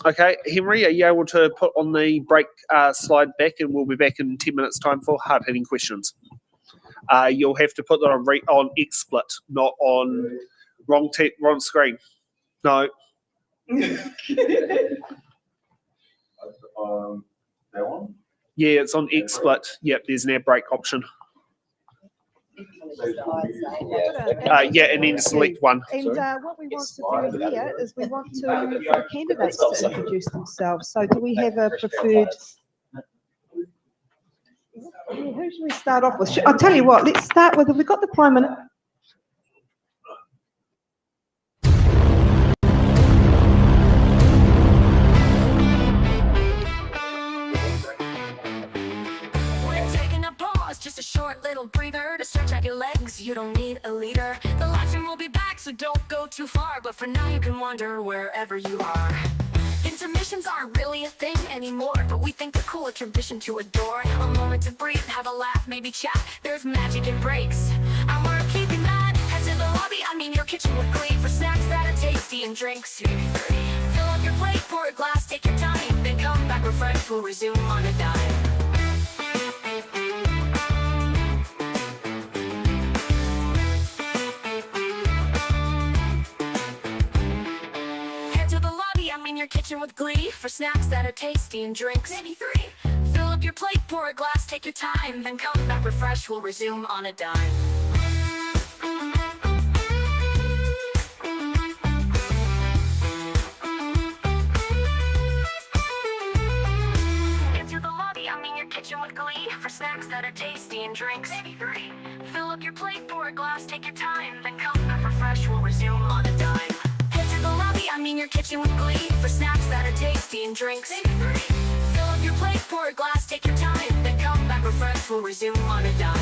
Okay, Henry, are you able to put on the break slide back, and we'll be back in 10 minutes' time for hard-hitting questions. You'll have to put that on XSplit, not on wrong screen. No. That one? Yeah, it's on XSplit. Yep, there's an air break option. Yeah, and then select one. And what we want to do here is we want to for candidates to introduce themselves. So do we have a preferred? Who should we start off with? I'll tell you what. Let's start with. Have we got the Prime Minister? Just a short little breather to stretch out your legs. You don't need a leader. The live stream will be back, so don't go too far. But for now, you can wander wherever you are. Intermissions aren't really a thing anymore, but we think they're cool, a tradition to adore. A moment to breathe, have a laugh, maybe chat. There's magic in breaks, and we're keeping that. Head to the lobby, your kitchen with glee, for snacks that are tasty and drinks. Fill up your plate, pour a glass, take your time, then come back refreshed. We'll resume on a dime. Your kitchen with glee, for snacks that are tasty and drinks. Maybe 3. Fill up your plate, pour a glass, take your time, then come back refreshed. We'll resume on a dime. Into the lobby, your kitchen with glee, for snacks that are tasty and drinks. Maybe 3. Fill up your plate, pour a glass, take your time, then come back refreshed. We'll resume on a dime. Your kitchen with glee, for snacks that are tasty and drinks. Fill up your plate, pour a glass, take your time, then come back refreshed. We'll resume on a dime.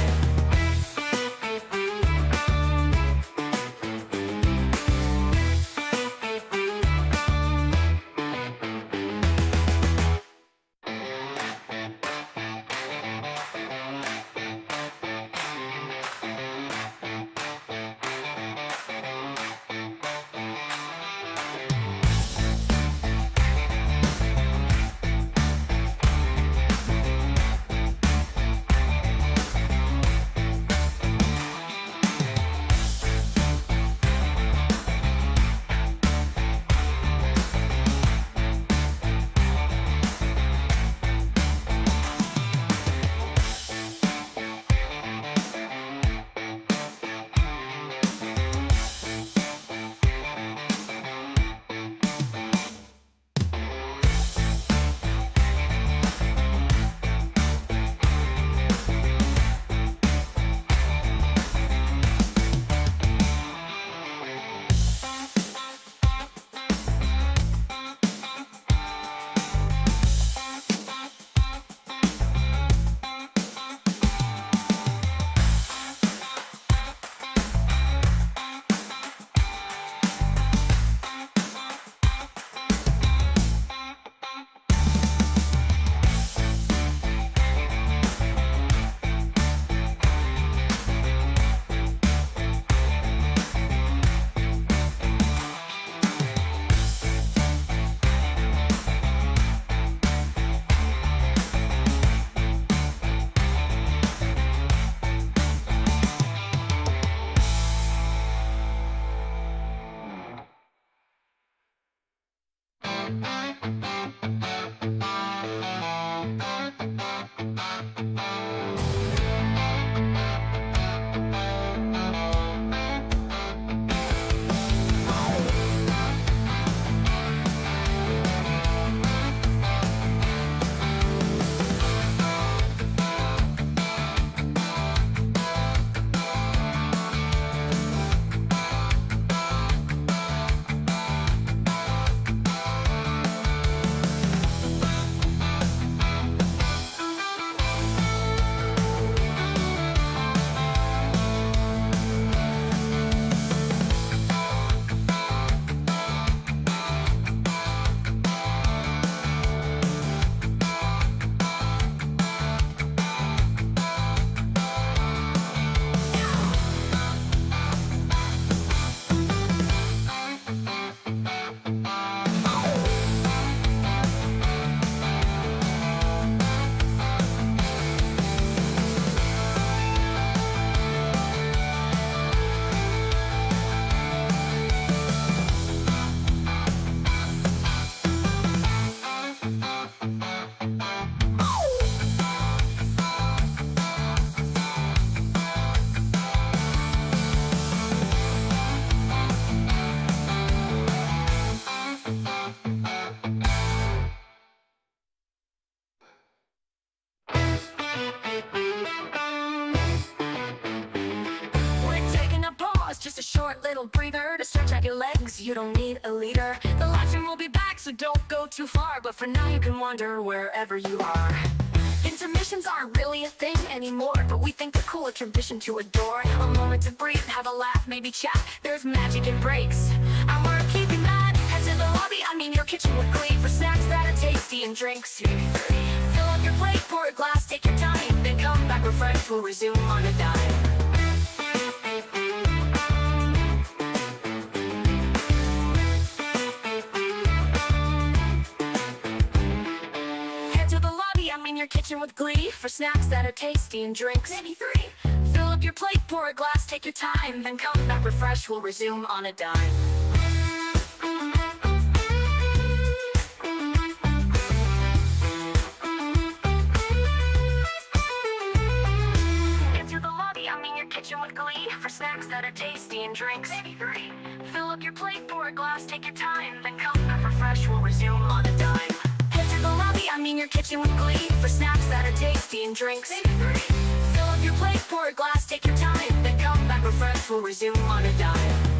short little breather to stretch out your legs. You don't need a leader. The live stream will be back, so don't go too far. But for now you can wander wherever you are. Intermissions aren't really a thing anymore, but we think they're cool, a tradition to adore. A moment to breathe, have a laugh, maybe chat. There's magic in breaks, and we're keeping that. Head to the lobby, I mean your kitchen with glee, for snacks that are tasty and drinks. Fill up your plate, pour a glass, take your time, then come back refreshed, we'll resume on a dime. Your kitchen with glee, for snacks that are tasty and drinks. Maybe 3. Fill up your plate, pour a glass, take your time, then come back refreshed, we'll resume on a dime. Into the lobby, I mean your kitchen with glee, for snacks that are tasty and drinks. Maybe 3. Fill up your plate, pour a glass, take your time, then come back refreshed, we'll resume on a dime. The lobby, I mean your kitchen with glee, for snacks that are tasty and drinks. Fill up your plate, pour a glass, take your time, then come back refreshed, we'll resume on a dime.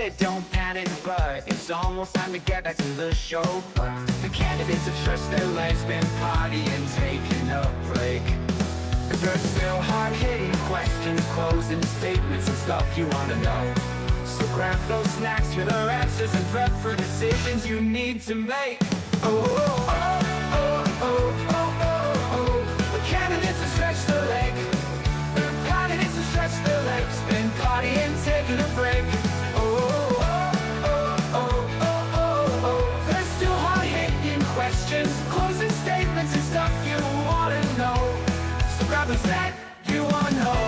shit, don't panic, but it's almost time to get back to the show. The candidates have stretched their legs, been partying, taking a break. Cause there's still hard-hitting questions, closing statements and stuff you wanna know. So grab those snacks for the answers and prep for decisions you need to make. Oh, oh, oh, oh, oh, oh, oh, oh. The candidates have stretched their leg. The candidates have stretched their legs, been partying, taking a break. Oh, oh, oh, oh, oh, oh, oh. There's still hard-hitting questions, closing statements and stuff you wanna know. So grab the snack you wanna know.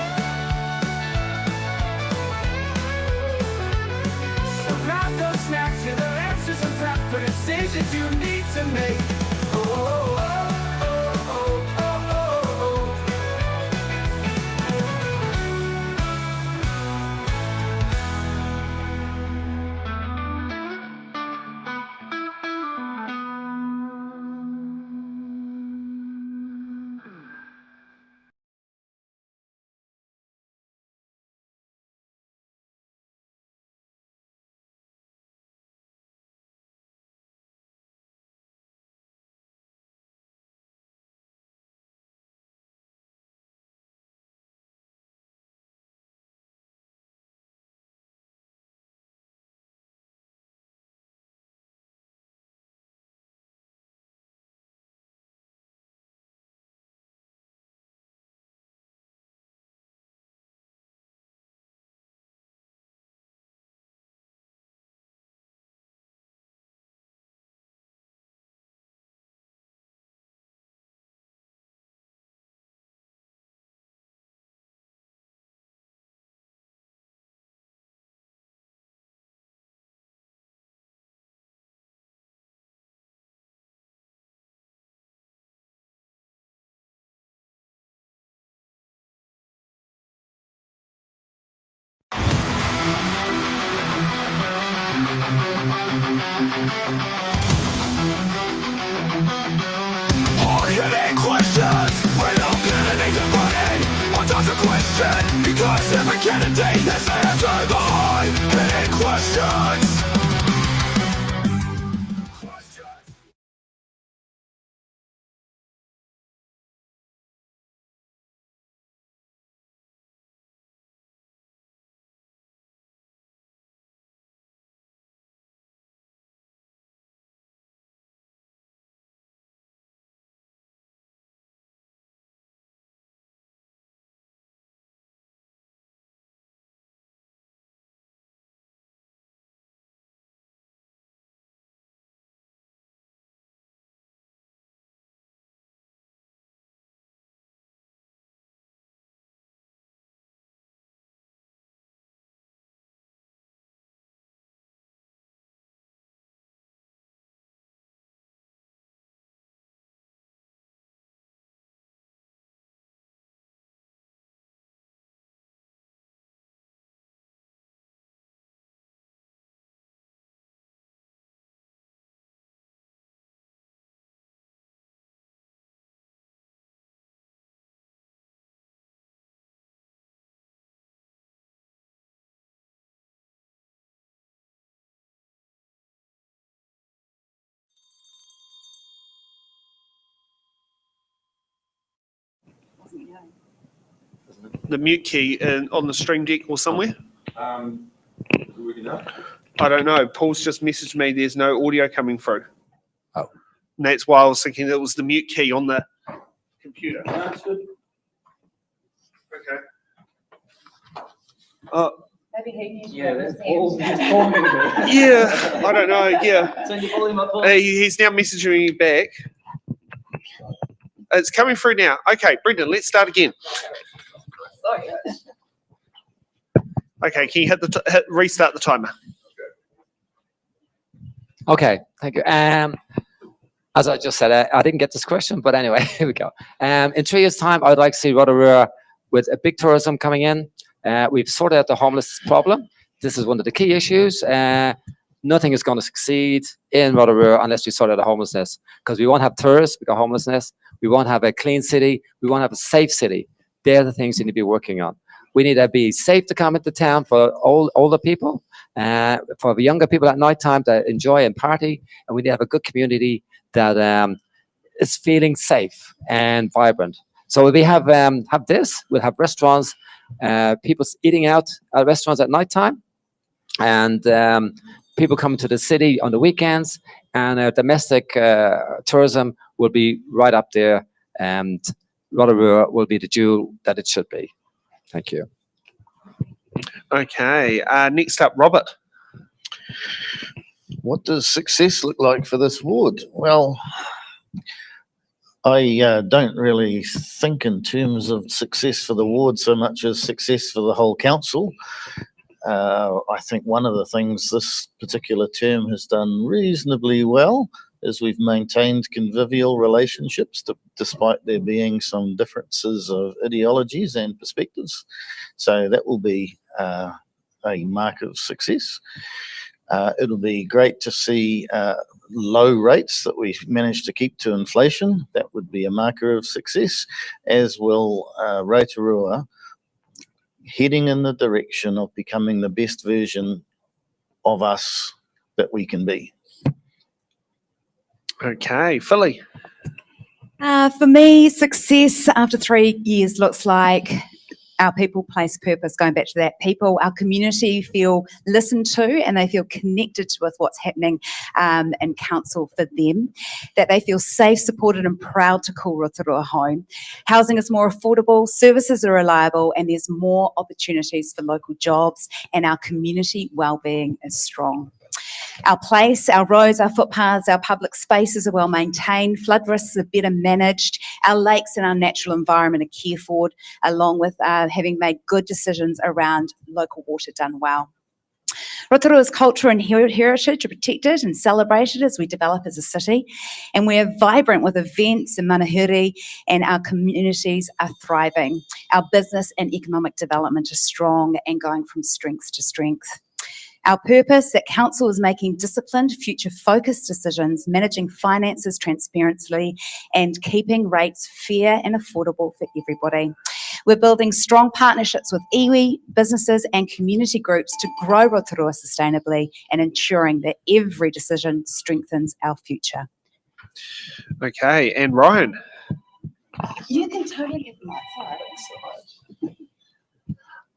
So grab those snacks and the answers and prep for decisions you need to make. Oh, oh, oh, oh, oh, oh, oh, oh. Hard-hitting questions without getting debated. What does a question? Because every candidate has answered the hard-hitting questions. The mute key on the stream deck or somewhere? I don't know. Paul's just messaged me there's no audio coming through. Oh. And that's why I was thinking it was the mute key on the computer. That's good. Okay. Yeah, I don't know. Yeah. He's now messaging me back. It's coming through now. Okay, Brendan, let's start again. Okay, can you restart the timer? Okay, thank you. As I just said, I didn't get this question, but anyway, here we go. In 3 years' time, I would like to see Rotorua with a big tourism coming in. We've sorted out the homeless problem. This is one of the key issues. Nothing is going to succeed in Rotorua unless we sort out the homelessness, because we won't have tourists, we got homelessness. We won't have a clean city. We won't have a safe city. They're the things we need to be working on. We need to be safe to come into town for older people, for the younger people at night time to enjoy and party, and we need to have a good community that is feeling safe and vibrant. So we have this. We'll have restaurants, people eating out at restaurants at night time, and people coming to the city on the weekends, and domestic tourism will be right up there, and Rotorua will be the jewel that it should be. Thank you. Okay, next up, Robert. What does success look like for this ward? Well, I don't really think in terms of success for the ward so much as success for the whole council. I think one of the things this particular term has done reasonably well is we've maintained convivial relationships despite there being some differences of ideologies and perspectives. So that will be a mark of success. It'll be great to see low rates that we've managed to keep to inflation. That would be a marker of success, as will Rotorua heading in the direction of becoming the best version of us that we can be. Okay, Philly. For me, success after 3 years looks like our people, place, purpose, going back to that, people, our community feel listened to and they feel connected with what's happening in council for them, that they feel safe, supported and proud to call Rotorua home. Housing is more affordable, services are reliable and there's more opportunities for local jobs, and our community wellbeing is strong. Our place, our roads, our footpaths, our public spaces are well maintained, flood risks are better managed, our lakes and our natural environment are cared for, along with having made good decisions around local water done well. Rotorua's culture and heritage are protected and celebrated as we develop as a city, and we're vibrant with events and manahiri, and our communities are thriving. Our business and economic development are strong and going from strength to strength. Our purpose at Council is making disciplined, future-focused decisions, managing finances transparently, and keeping rates fair and affordable for everybody. We're building strong partnerships with iwi, businesses and community groups to grow Rotorua sustainably and ensuring that every decision strengthens our future. Okay, and Ryan. You can totally give them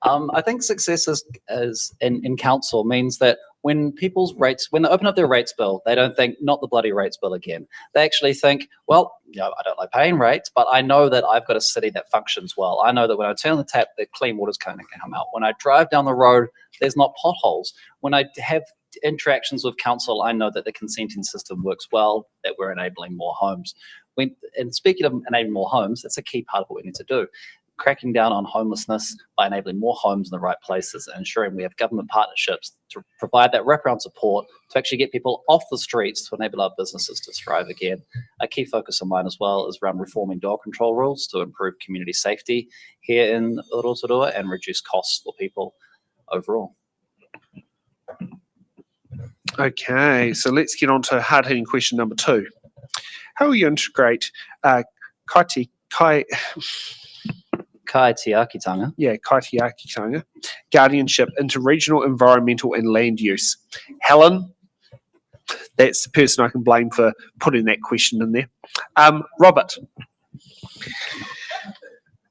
I think success is in council means that when people's rates, when they open up their rates bill, they don't think, not the bloody rates bill again. They actually think, well, you know, I don't like paying rates, but I know that I've got a city that functions well. I know that when I turn on the tap, the clean water's going to come out. When I drive down the road, there's not potholes. When I have interactions with council, I know that the consenting system works well, that we're enabling more homes. And speaking of enabling more homes, that's a key part of what we need to do. Cracking down on homelessness by enabling more homes in the right places and ensuring we have government partnerships to provide that wraparound support to actually get people off the streets to enable our businesses to thrive again. A key focus of mine as well is around reforming dog control rules to improve community safety here in Rotorua and reduce costs for people overall. Okay, so let's get on to hard-hitting question number 2. How will you integrate kaitiakitanga guardianship into regional environmental and land use? Helen, that's the person I can blame for putting that question in there. Robert.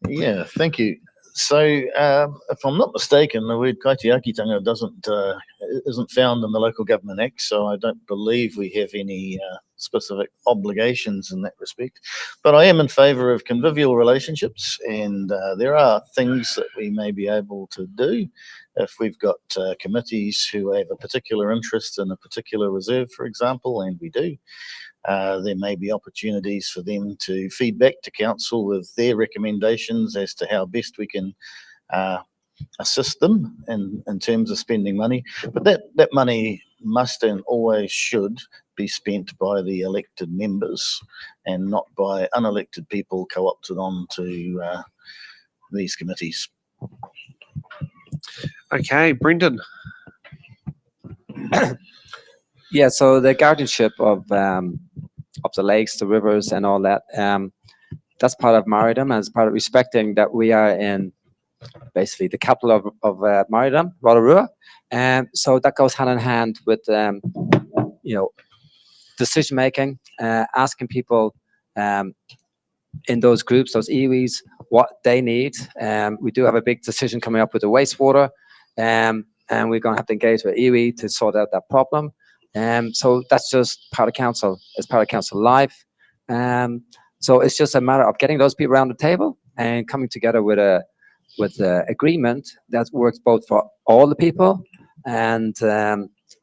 Yeah, thank you. So, if I'm not mistaken, the word kaitiakitanga isn't found in the Local Government Act, so I don't believe we have any specific obligations in that respect. But I am in favour of convivial relationships, and there are things that we may be able to do if we've got committees who have a particular interest in a particular reserve, for example, and we do. There may be opportunities for them to feed back to council with their recommendations as to how best we can assist them in terms of spending money. But that money must and always should be spent by the elected members and not by unelected people co-opted onto these committees. Okay, Brendan. Yeah, so the guardianship of the lakes, the rivers, and all that, that's part of Maridom, and it's part of respecting that we are in basically the capital of Maridom, Rotorua, and so that goes hand in hand with decision making, asking people in those groups, those iwis, what they need. We do have a big decision coming up with the wastewater, and we're going to have to engage with iwi to sort out that problem. So that's just part of council. It's part of council life. So it's just a matter of getting those people around the table and coming together with a agreement that works both for all the people and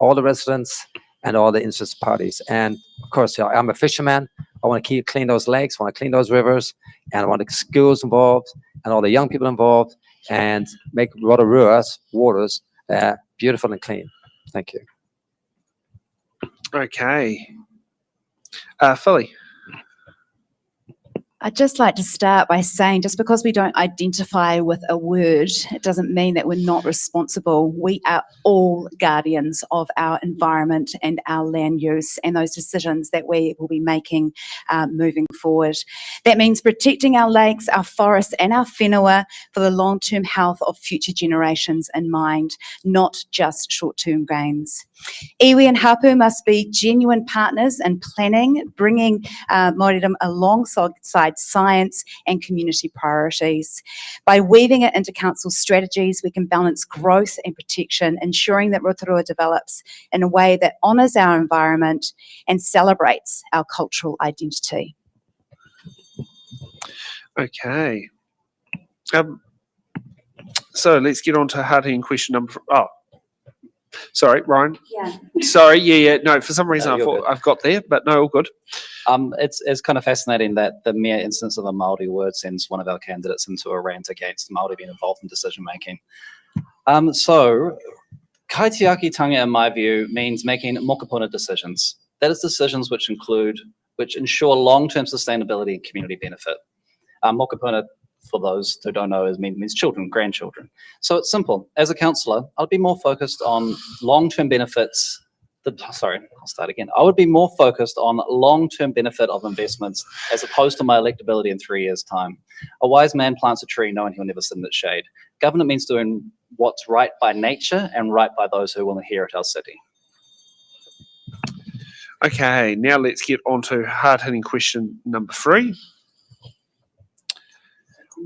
all the residents and all the interested parties. And of course, I'm a fisherman. I want to clean those lakes, I want to clean those rivers, and I want the schools involved and all the young people involved and make Rotorua's waters beautiful and clean. Thank you. Okay. Philly. I'd just like to start by saying, just because we don't identify with a word, it doesn't mean that we're not responsible. We are all guardians of our environment and our land use and those decisions that we will be making moving forward. That means protecting our lakes, our forests and our whenua for the long-term health of future generations in mind, not just short-term gains. Iwi and hapu must be genuine partners in planning, bringing Maridom alongside science and community priorities. By weaving it into council strategies, we can balance growth and protection, ensuring that Rotorua develops in a way that honours our environment and celebrates our cultural identity. Okay. So let's get on to hard-hitting question number. Sorry, Ryan. Yeah. Sorry, yeah. No, for some reason No, I you're thought good. I've got there, but no, all good. It's kind of fascinating that the mere instance of a Māori word sends one of our candidates into a rant against Māori being involved in decision making. So kaitiakitanga, in my view, means making mokopuna decisions. That is decisions which ensure long-term sustainability and community benefit. Mokopuna for those who don't know, means children, grandchildren. So it's simple. As a councillor, I'd be more focused on long-term benefits. I'll start again. I would be more focused on long-term benefit of investments as opposed to my electability in 3 years' time. A wise man plants a tree knowing he'll never sit in its shade. Government means doing what's right by nature and right by those who will inherit our city. Okay, now let's get on to hard-hitting question number 3.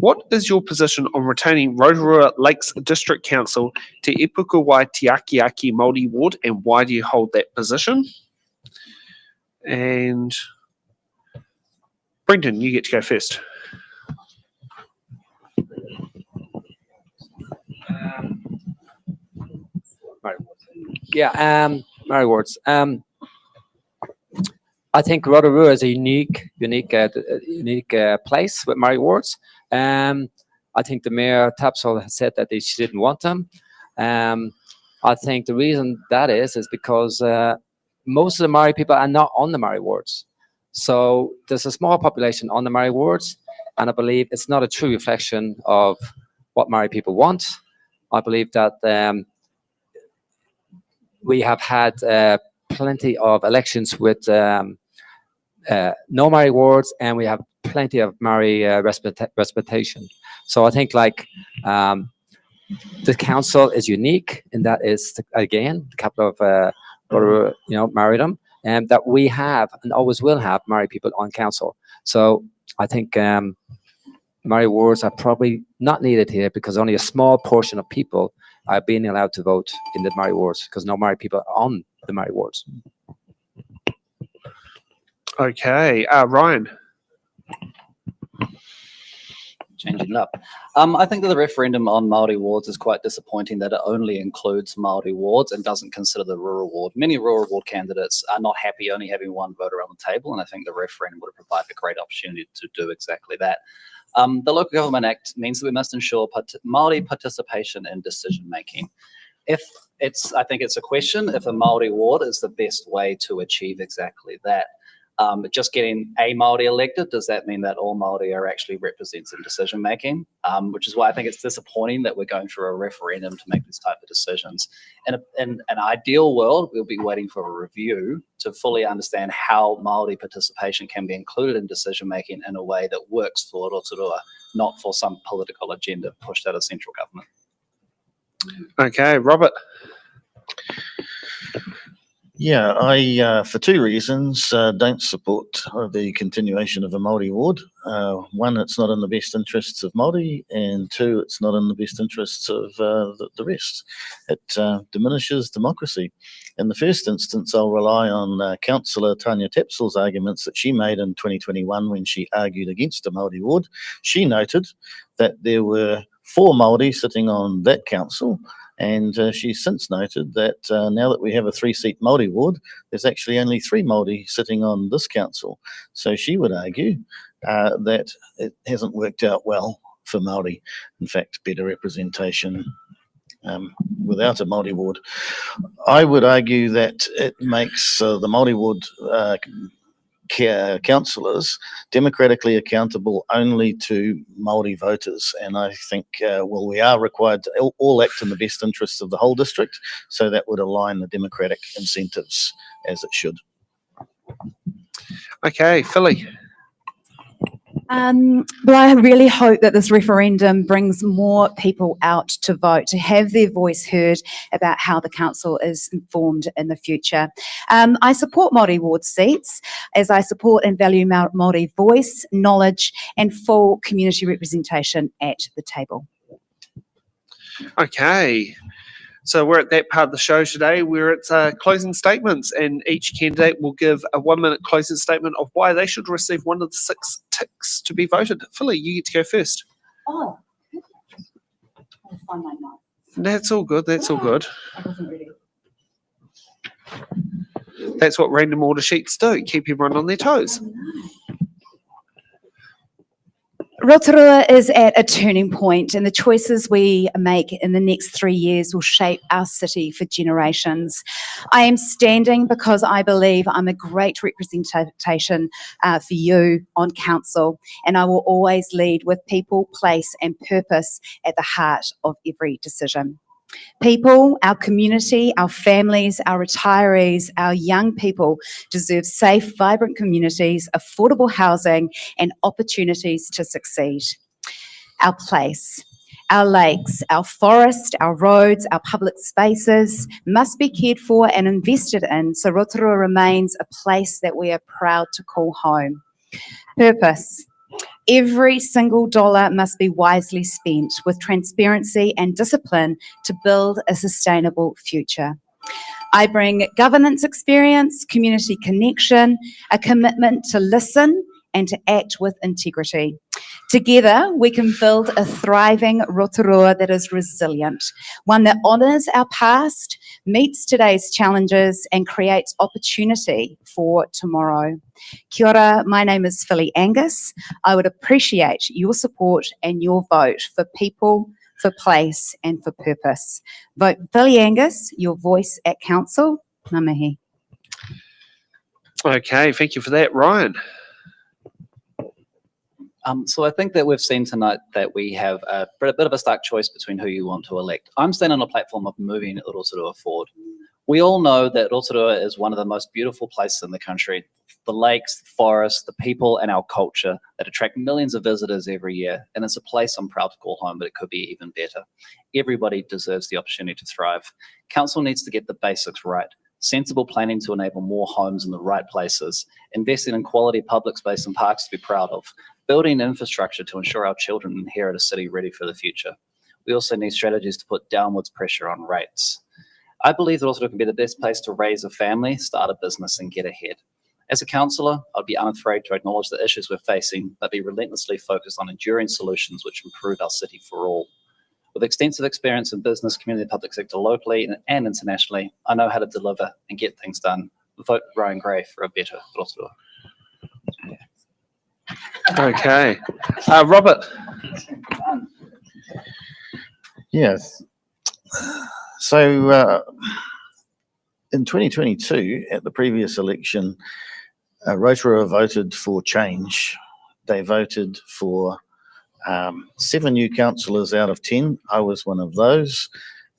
What is your position on retaining Rotorua Lakes District Council Te Ipu Wai Auraki Māori Ward, and why do you hold that position? And Brendan, you get to go first. Māori wards. I think Rotorua is a unique place with Māori wards. I think the Mayor Tapsell has said that she didn't want them. I think the reason that is because most of the Māori people are not on the Māori wards. So there's a small population on the Māori wards, and I believe it's not a true reflection of what Māori people want. I believe that we have had plenty of elections with no Māori wards, and we have plenty of Māori representation. So I think the council is unique, and that is again a couple of Māoridom, and that we have and always will have Māori people on council. So I think Māori wards are probably not needed here because only a small portion of people are being allowed to vote in the Māori wards because no Māori people are on the Māori wards. Okay, Ryan. Changing it up. I think that the referendum on Māori wards is quite disappointing that it only includes Māori wards and doesn't consider the rural ward. Many rural ward candidates are not happy only having one vote around the table, and I think the referendum would have provided a great opportunity to do exactly that. The Local Government Act means that we must ensure Māori participation in decision making. I think it's a question if a Māori ward is the best way to achieve exactly that. Just getting a Māori elected, does that mean that all Māori are actually represented in decision making? Which is why I think it's disappointing that we're going through a referendum to make these type of decisions. In an ideal world, we'll be waiting for a review to fully understand how Māori participation can be included in decision making in a way that works for Rotorua, not for some political agenda pushed out of central government. Okay, Robert. Yeah, I, for 2 reasons, don't support the continuation of a Māori ward. One, it's not in the best interests of Māori, and 2, it's not in the best interests of the rest. It diminishes democracy. In the first instance, I'll rely on Councillor Tanya Tapsell's arguments that she made in 2021 when she argued against a Māori ward. She noted that there were 4 Māori sitting on that council, and she's since noted that now that we have a 3-seat Māori ward, there's actually only 3 Māori sitting on this council. So she would argue that it hasn't worked out well for Māori. In fact, better representation without a Māori ward. I would argue that it makes the Māori ward councillors democratically accountable only to Māori voters, and I think we are required to all act in the best interests of the whole district, so that would align the democratic incentives as it should. Okay, Philly. But I really hope that this referendum brings more people out to vote, to have their voice heard about how the council is informed in the future. I support Māori ward seats, as I support and value Māori voice, knowledge, and full community representation at the table. Okay, so we're at that part of the show today where it's closing statements, and each candidate will give a 1-minute closing statement of why they should receive one of the 6 ticks to be voted. Philly, you get to go first. Oh, I'll find my notes. That's all good. That's all good. I wasn't ready. That's what random order sheets do. Keep everyone on their toes. Rotorua is at a turning point, and the choices we make in the next 3 years will shape our city for generations. I am standing because I believe I'm a great representation for you on council, and I will always lead with people, place, and purpose at the heart of every decision. People, our community, our families, our retirees, our young people deserve safe, vibrant communities, affordable housing, and opportunities to succeed. Our place, our lakes, our forest, our roads, our public spaces must be cared for and invested in so Rotorua remains a place that we are proud to call home. Purpose. Every single dollar must be wisely spent with transparency and discipline to build a sustainable future. I bring governance experience, community connection, a commitment to listen and to act with integrity. Together, we can build a thriving Rotorua that is resilient, one that honours our past, meets today's challenges, and creates opportunity for tomorrow. Kia ora, my name is Philly Angus. I would appreciate your support and your vote for people, for place, and for purpose. Vote Philly Angus, your voice at council. Ngā mihi. Okay, thank you for that, Ryan. So I think that we've seen tonight that we have a bit of a stark choice between who you want to elect. I'm standing on a platform of moving Rotorua forward. We all know that Rotorua is one of the most beautiful places in the country. The lakes, the forests, the people, and our culture that attract millions of visitors every year. And it's a place I'm proud to call home, but it could be even better. Everybody deserves the opportunity to thrive. Council needs to get the basics right. Sensible planning to enable more homes in the right places, investing in quality public space and parks to be proud of, building infrastructure to ensure our children inherit a city ready for the future. We also need strategies to put downwards pressure on rates. I believe that Rotorua can be the best place to raise a family, start a business, and get ahead. As a councillor, I'd be unafraid to acknowledge the issues we're facing, but be relentlessly focused on enduring solutions which improve our city for all. With extensive experience in business, community, and public sector locally and internationally, I know how to deliver and get things done. Vote Ryan Gray for a better Rotorua. Okay. Robert. Yes. So in 2022, at the previous election, Rotorua voted for change. They voted for 7 new councillors out of 10. I was one of those,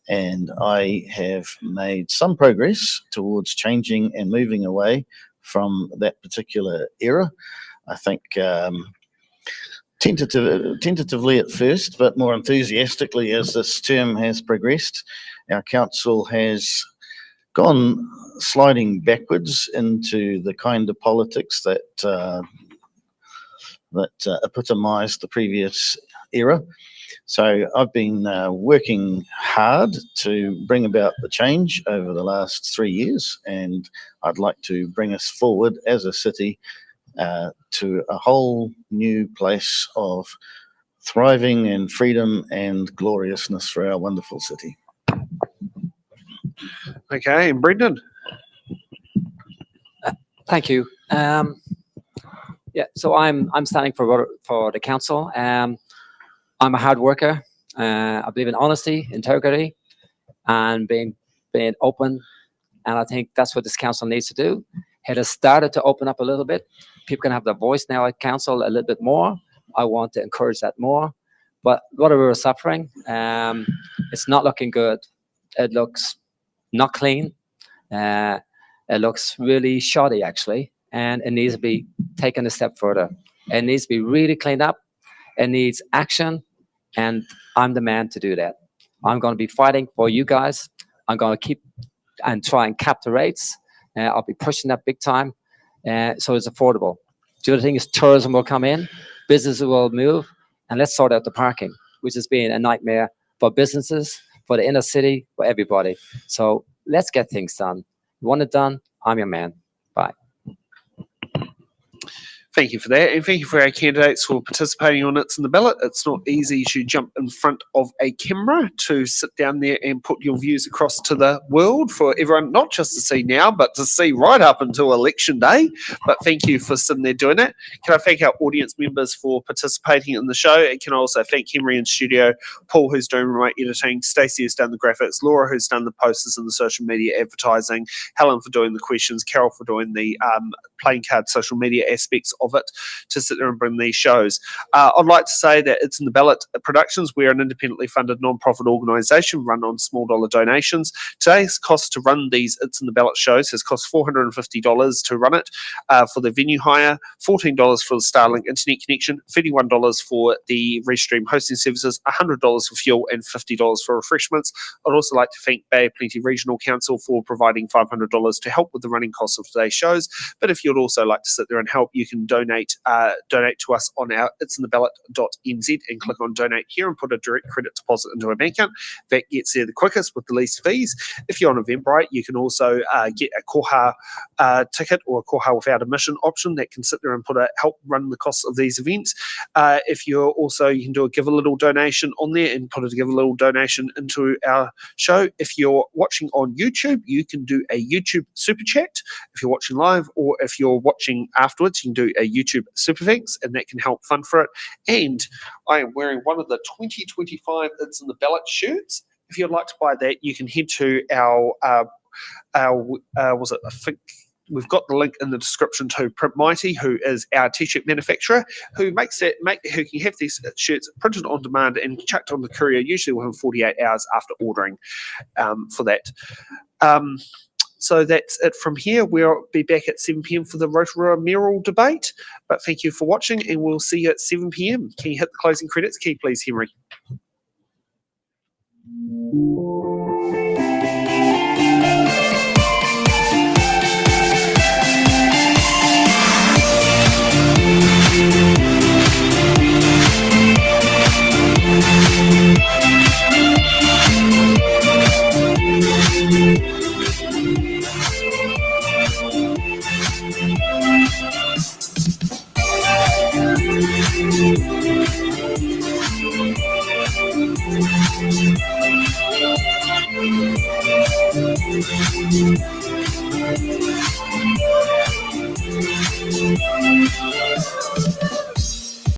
and I have made some progress towards changing and moving away from that particular era. I think tentatively at first, but more enthusiastically as this term has progressed, our council has gone sliding backwards into the kind of politics that epitomised the previous era. So I've been working hard to bring about the change over the last 3 years, and I'd like to bring us forward as a city to a whole new place of thriving and freedom and gloriousness for our wonderful city. Okay, and Brendan. Thank you. Yeah, so I'm standing for the council. I'm a hard worker. I believe in honesty, integrity, and being open. And I think that's what this council needs to do. It has started to open up a little bit. People can have their voice now at council a little bit more. I want to encourage that more. But what are we suffering? It's not looking good. It looks not clean. It looks really shoddy, actually. And it needs to be taken a step further. It needs to be really cleaned up. It needs action. And I'm the man to do that. I'm going to be fighting for you guys. I'm going to keep and try and cap the rates. I'll be pushing that big time. So it's affordable. The other thing is tourism will come in. Businesses will move. And let's sort out the parking, which has been a nightmare for businesses, for the inner city, for everybody. So let's get things done. You want it done? I'm your man. Bye. Thank you for that, and thank you for our candidates for participating on It's in the Ballot. It's not easy to jump in front of a camera to sit down there and put your views across to the world for everyone, not just to see now, but to see right up until election day. But thank you for sitting there doing it. Can I thank our audience members for participating in the show? And can I also thank Henry in studio, Paul, who's doing remote editing, Stacey, who's done the graphics, Laura, who's done the posters and the social media advertising, Helen for doing the questions, Carol for doing the playing card social media aspects of it to sit there and bring these shows. I'd like to say that It's in the Ballot Productions. We're an independently funded non-profit organisation run on small dollar donations. Today's cost to run these It's in the Ballot shows has cost $450 to run it for the venue hire, $14 for the Starlink internet connection, $31 for the Restream hosting services, $100 for fuel and $50 for refreshments. I'd also like to thank Bay of Plenty Regional Council for providing $500 to help with the running costs of today's shows. But if you'd also like to sit there and help, you can donate to us on our it'sintheballot.nz and click on donate here and put a direct credit deposit into a bank account. That gets there the quickest with the least fees. If you're on Eventbrite, you can also get a koha ticket or a koha without admission option that can sit there and help run the costs of these events. If you're also, you can do a give a little donation on there and put a give a little donation into our show. If you're watching on YouTube, you can do a YouTube super chat if you're watching live, or if you're watching afterwards, you can do a YouTube super thanks, and that can help fund for it. And I am wearing one of the 2025 It's in the Ballot shirts. If you'd like to buy that, you can head to our I think we've got the link in the description to Print Mighty, who is our t-shirt manufacturer, who who can have these shirts printed on demand and chucked on the courier, usually within 48 hours after ordering for that. So that's it from here. We'll be back at 7 p.m. for the Rotorua mayoral debate. But thank you for watching, and we'll see you at 7 p.m. Can you hit the closing credits key, please, Henry?